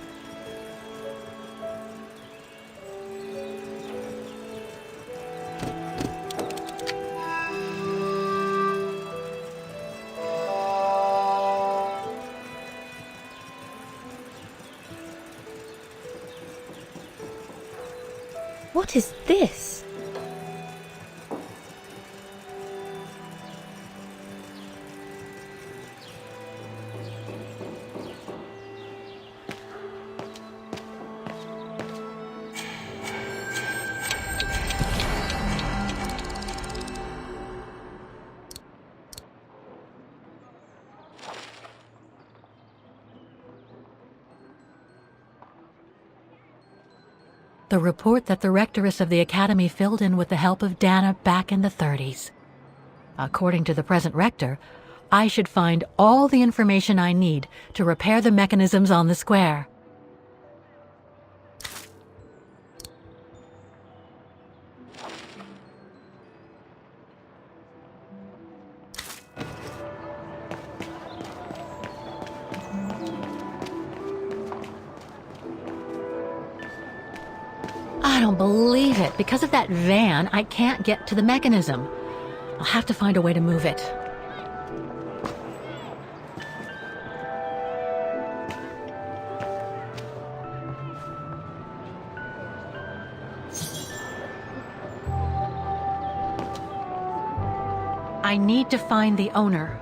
What is this? The report that the rectoress of the academy filled in with the help of Dana back in the 30s. According to the present rector, I should find all the information I need to repair the mechanisms on the square. I don't believe it. Because of that van, I can't get to the mechanism. I'll have to find a way to move it. I need to find the owner.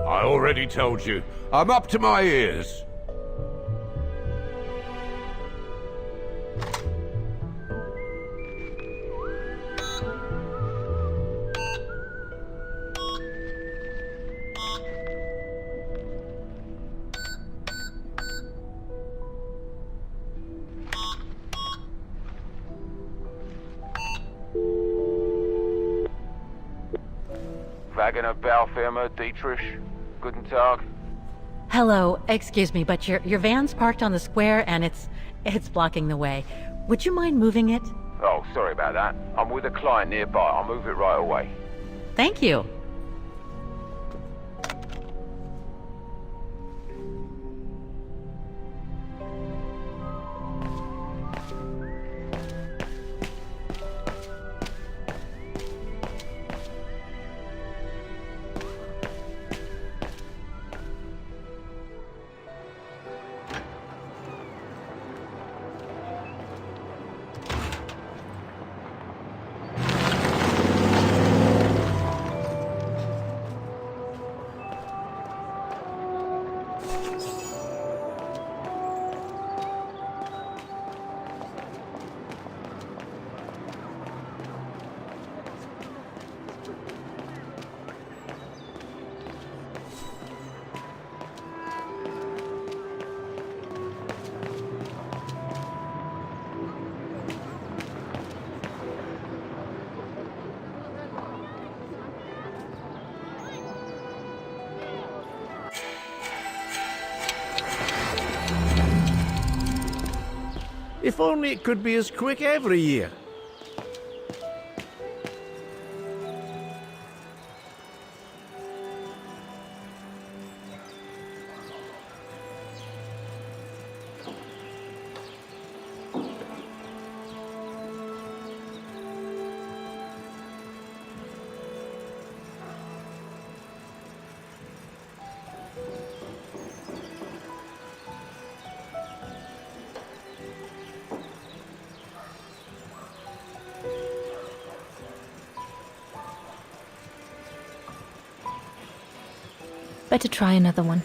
I already told you, I'm up to my ears. Wagner Baufirma, Dietrich. Guten Tag. Hello, excuse me, but your van's parked on the square and it's blocking the way. Would you mind moving it? Oh, sorry about that. I'm with a client nearby. I'll move it right away. Thank you. If only it could be as quick every year. Better try another one.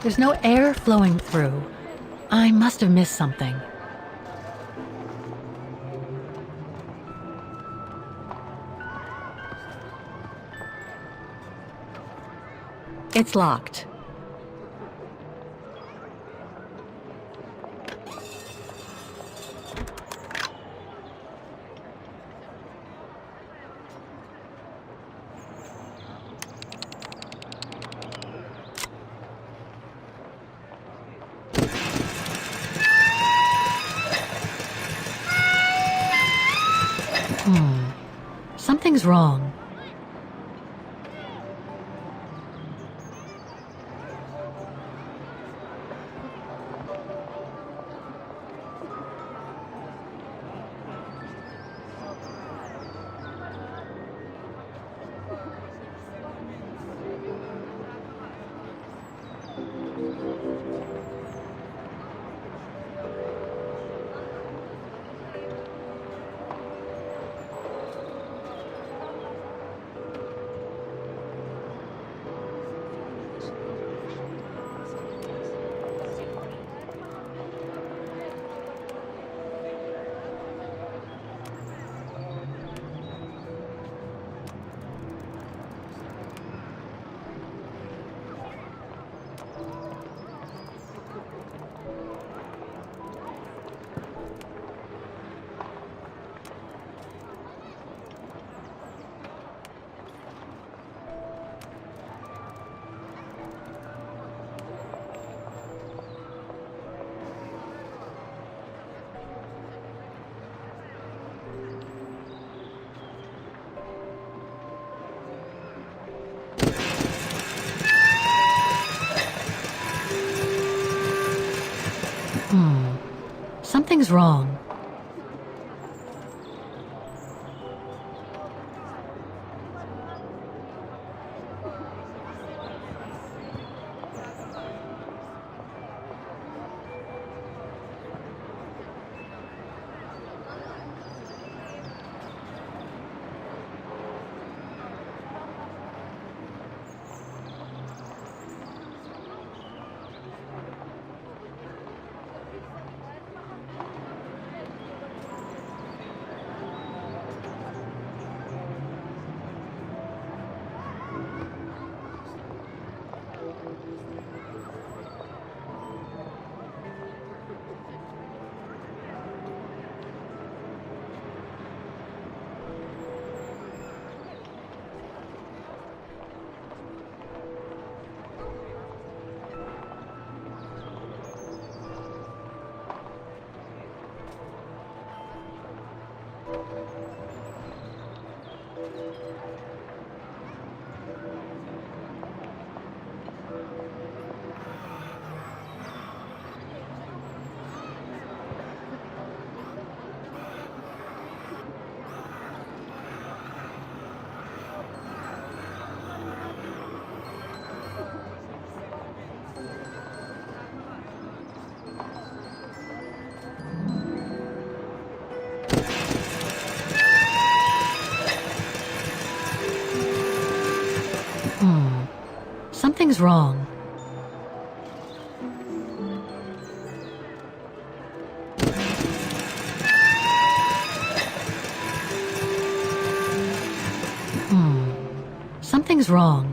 There's no air flowing through. I must have missed something. It's locked. Something's wrong. Something's wrong. Something's wrong. Something's wrong.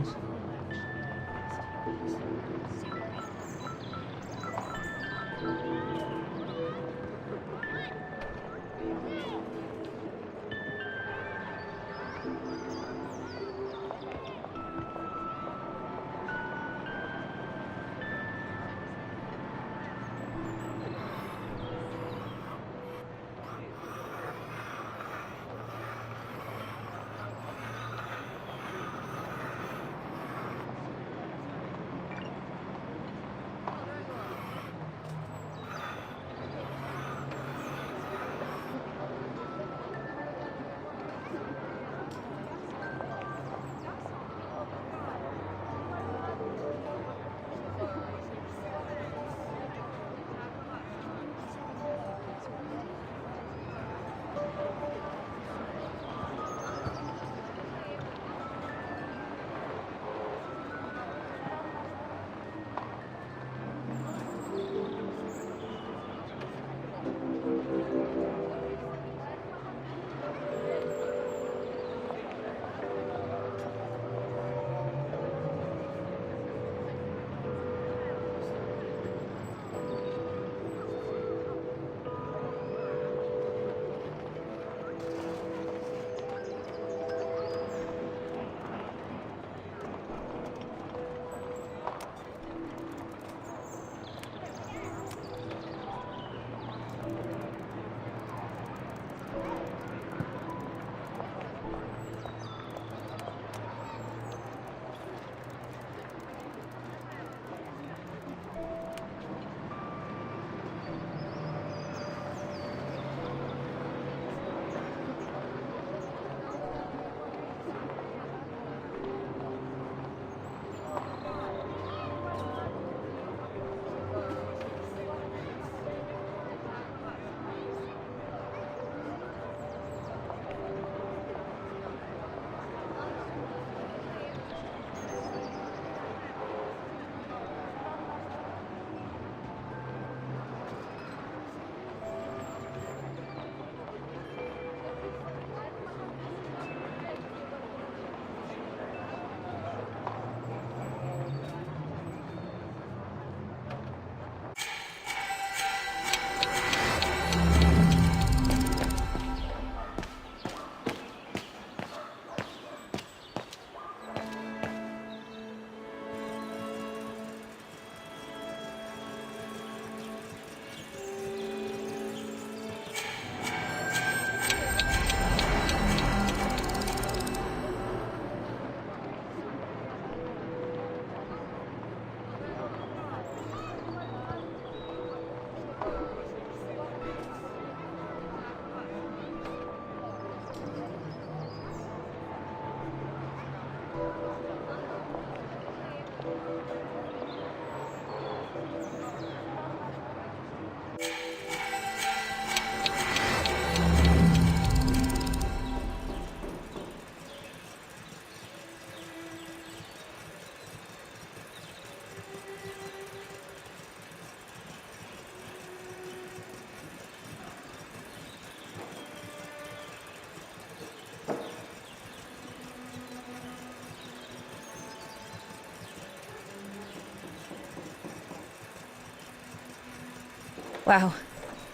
Wow,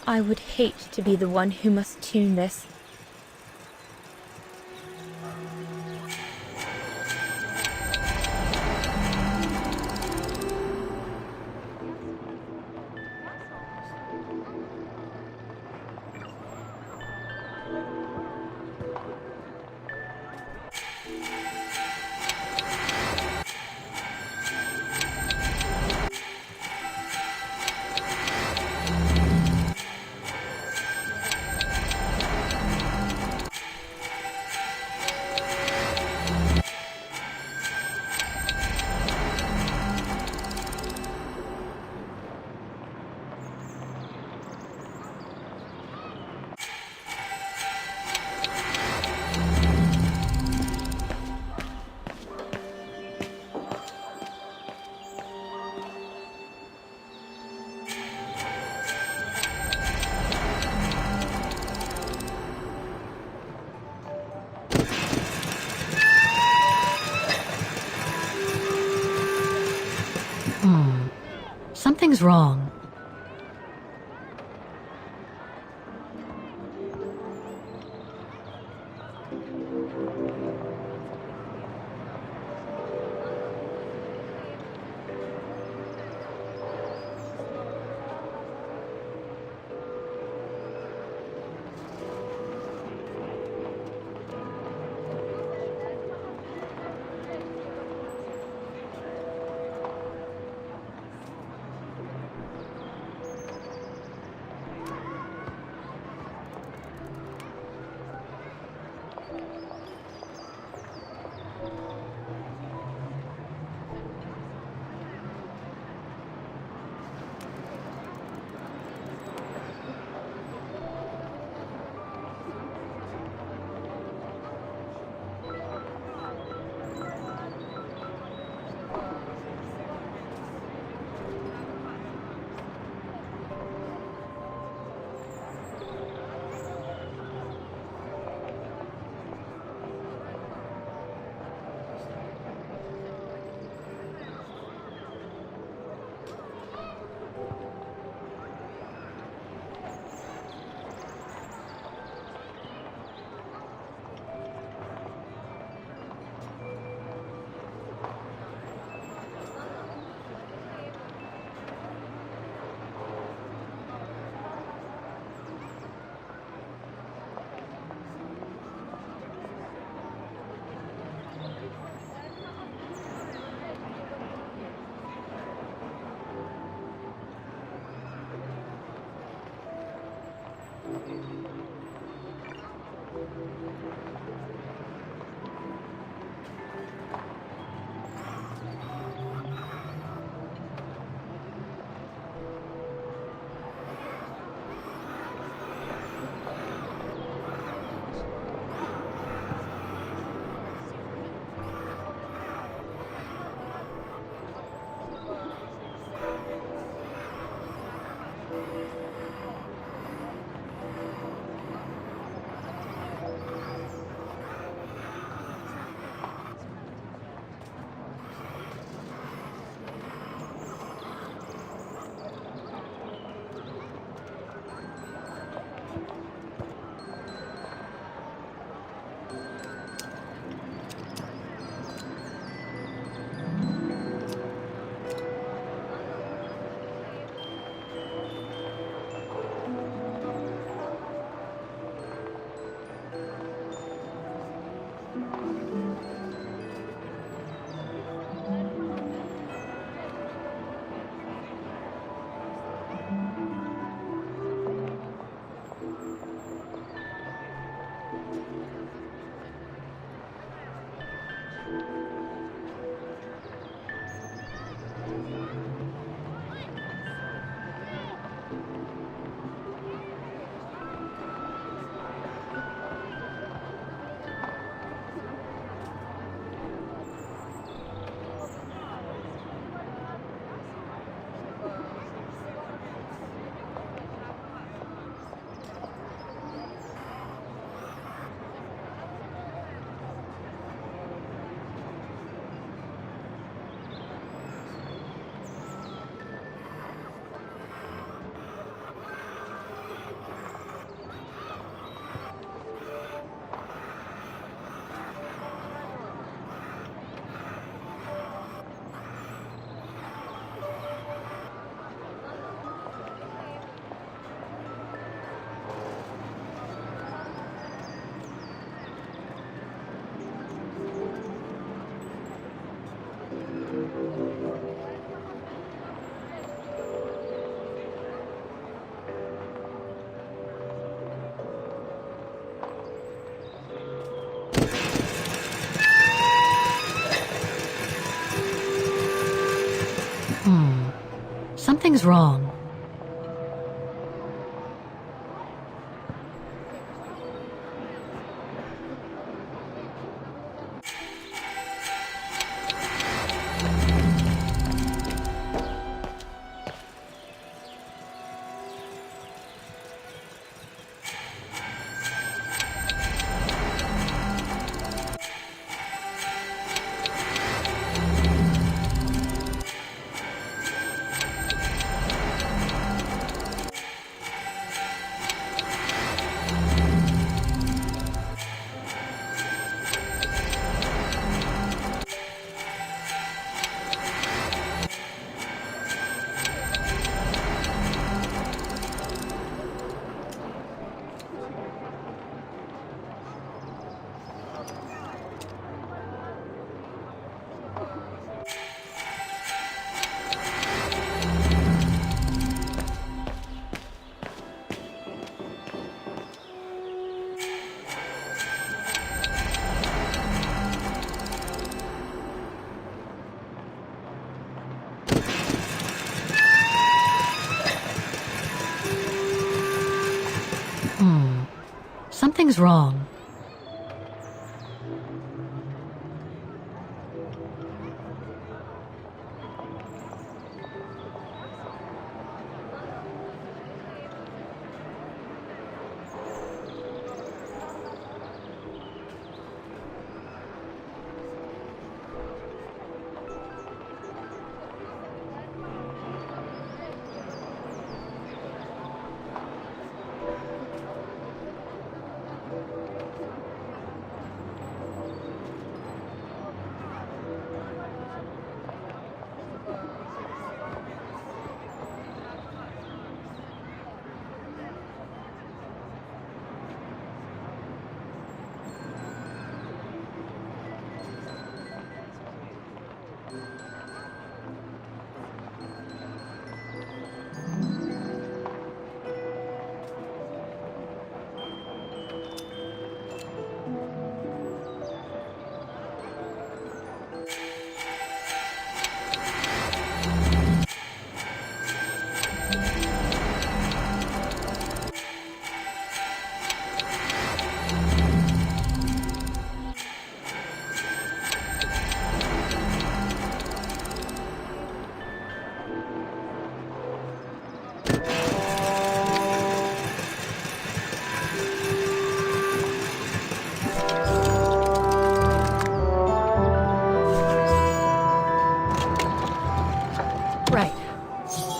I would hate to be the one who must tune this. Something's wrong. Something's wrong. Something's wrong.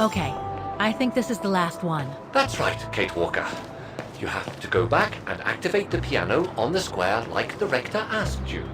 Okay, I think this is the last one. That's right, Kate Walker. You have to go back and activate the piano on the square like the rector asked you.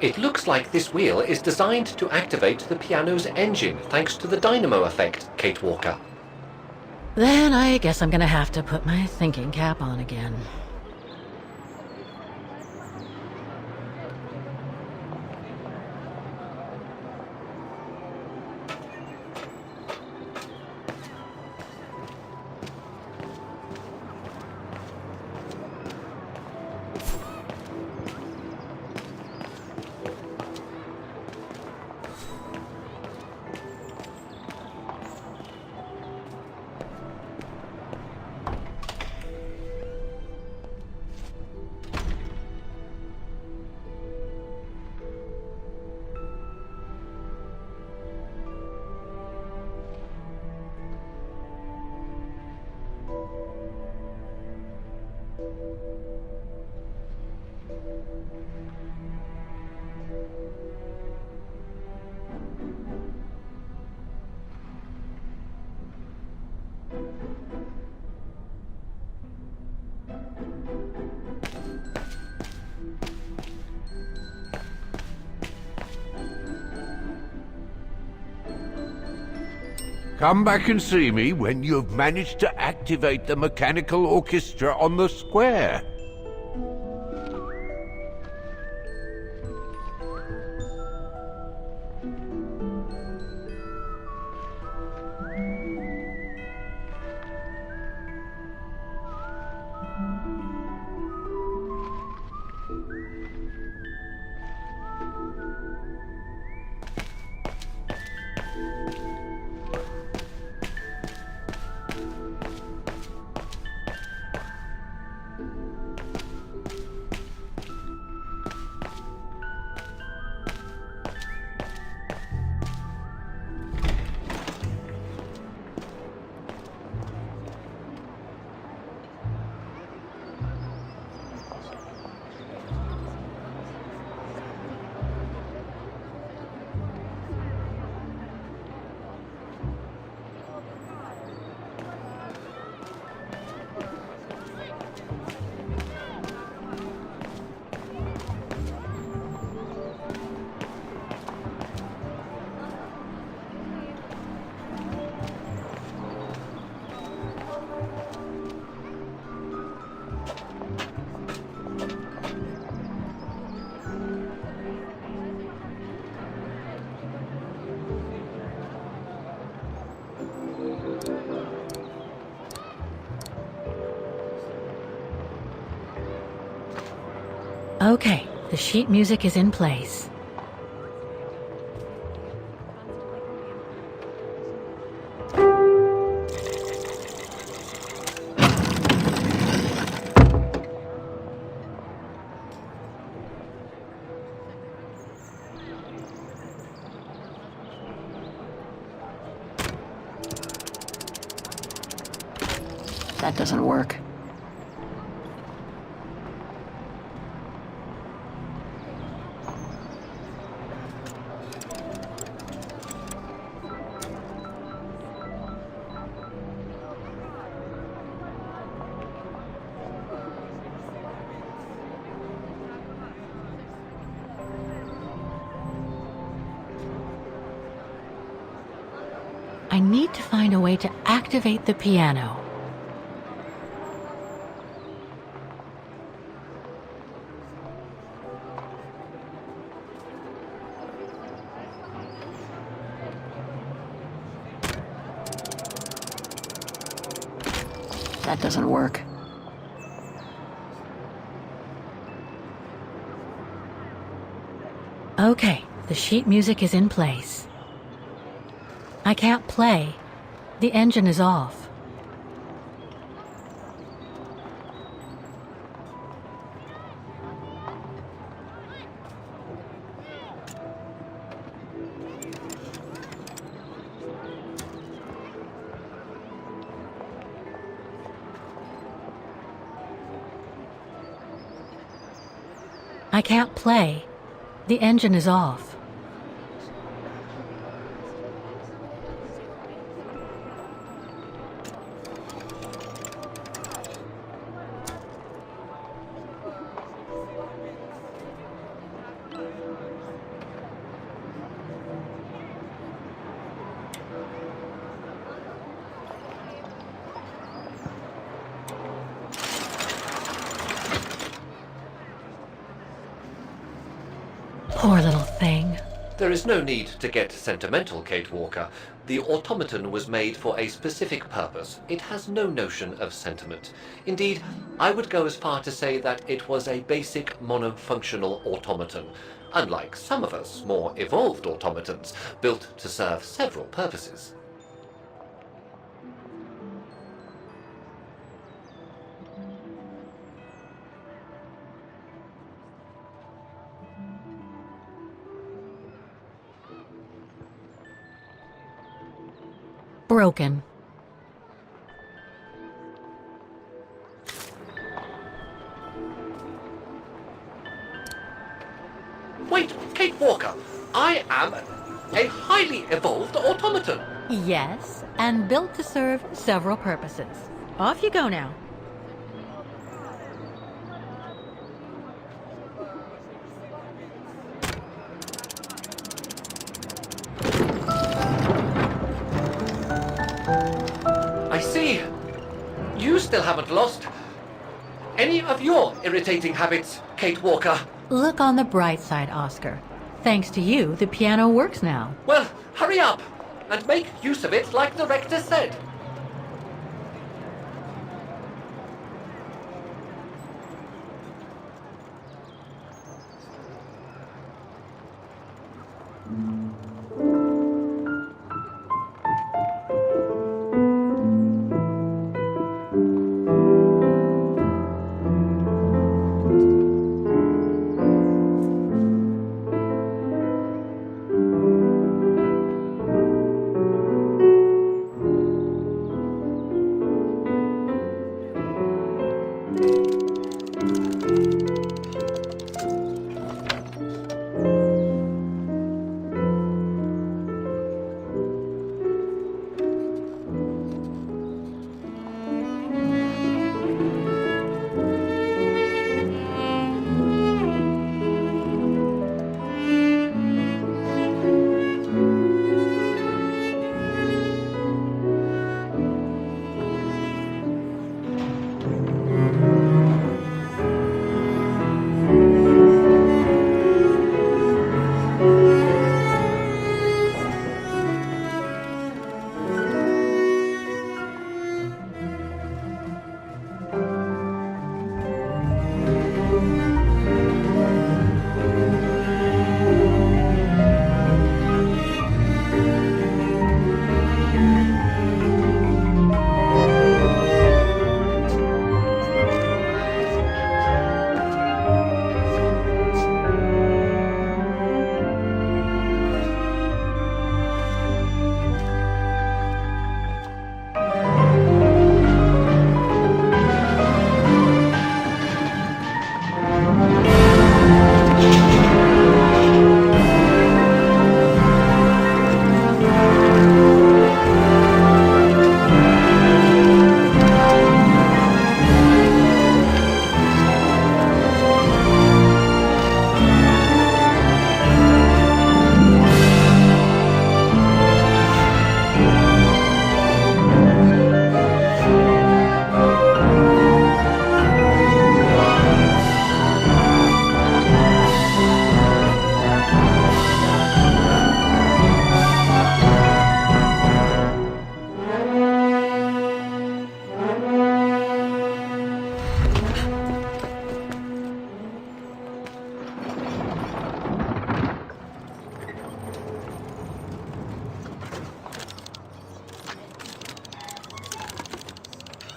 It looks like this wheel is designed to activate the piano's engine thanks to the dynamo effect, Kate Walker. Then I guess I'm gonna have to put my thinking cap on again. Come back and see me when you've managed to activate the mechanical orchestra on the square. Okay, the sheet music is in place. That doesn't work. I need to find a way to activate the piano. That doesn't work. Okay, the sheet music is in place. I can't play. The engine is off. I can't play. The engine is off. Poor little thing. There is no need to get sentimental, Kate Walker. The automaton was made for a specific purpose. It has no notion of sentiment. Indeed, I would go as far to say that it was a basic monofunctional automaton, unlike some of us more evolved automatons, built to serve several purposes. Broken. Wait, Kate Walker, I am a highly evolved automaton. Yes, and built to serve several purposes. Off you go now. I see. You still haven't lost any of your irritating habits, Kate Walker. Look on the bright side, Oscar. Thanks to you, the piano works now. Well, hurry up and make use of it like the rector said.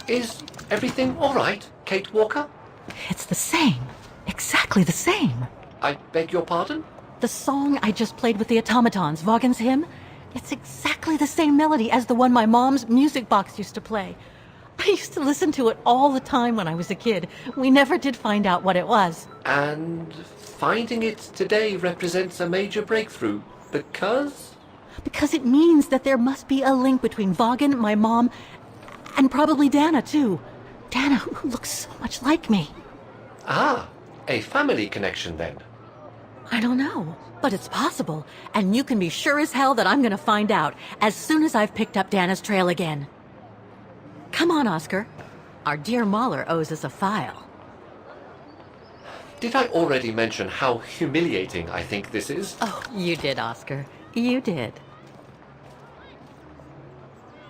Is everything all right, Kate Walker? It's the same. Exactly the same. I beg your pardon? The song I just played with the automatons, Vaughan's hymn, it's exactly the same melody as the one my mom's music box used to play. I used to listen to it all the time when I was a kid. We never did find out what it was. And finding it today represents a major breakthrough, because? Because it means that there must be a link between Vaughan, my mom, and probably Dana, too. Dana, who looks so much like me. Ah, a family connection then. I don't know, but it's possible. And you can be sure as hell that I'm gonna find out as soon as I've picked up Dana's trail again. Come on, Oscar. Our dear Mahler owes us a file. Did I already mention how humiliating I think this is? Oh, you did, Oscar. You did.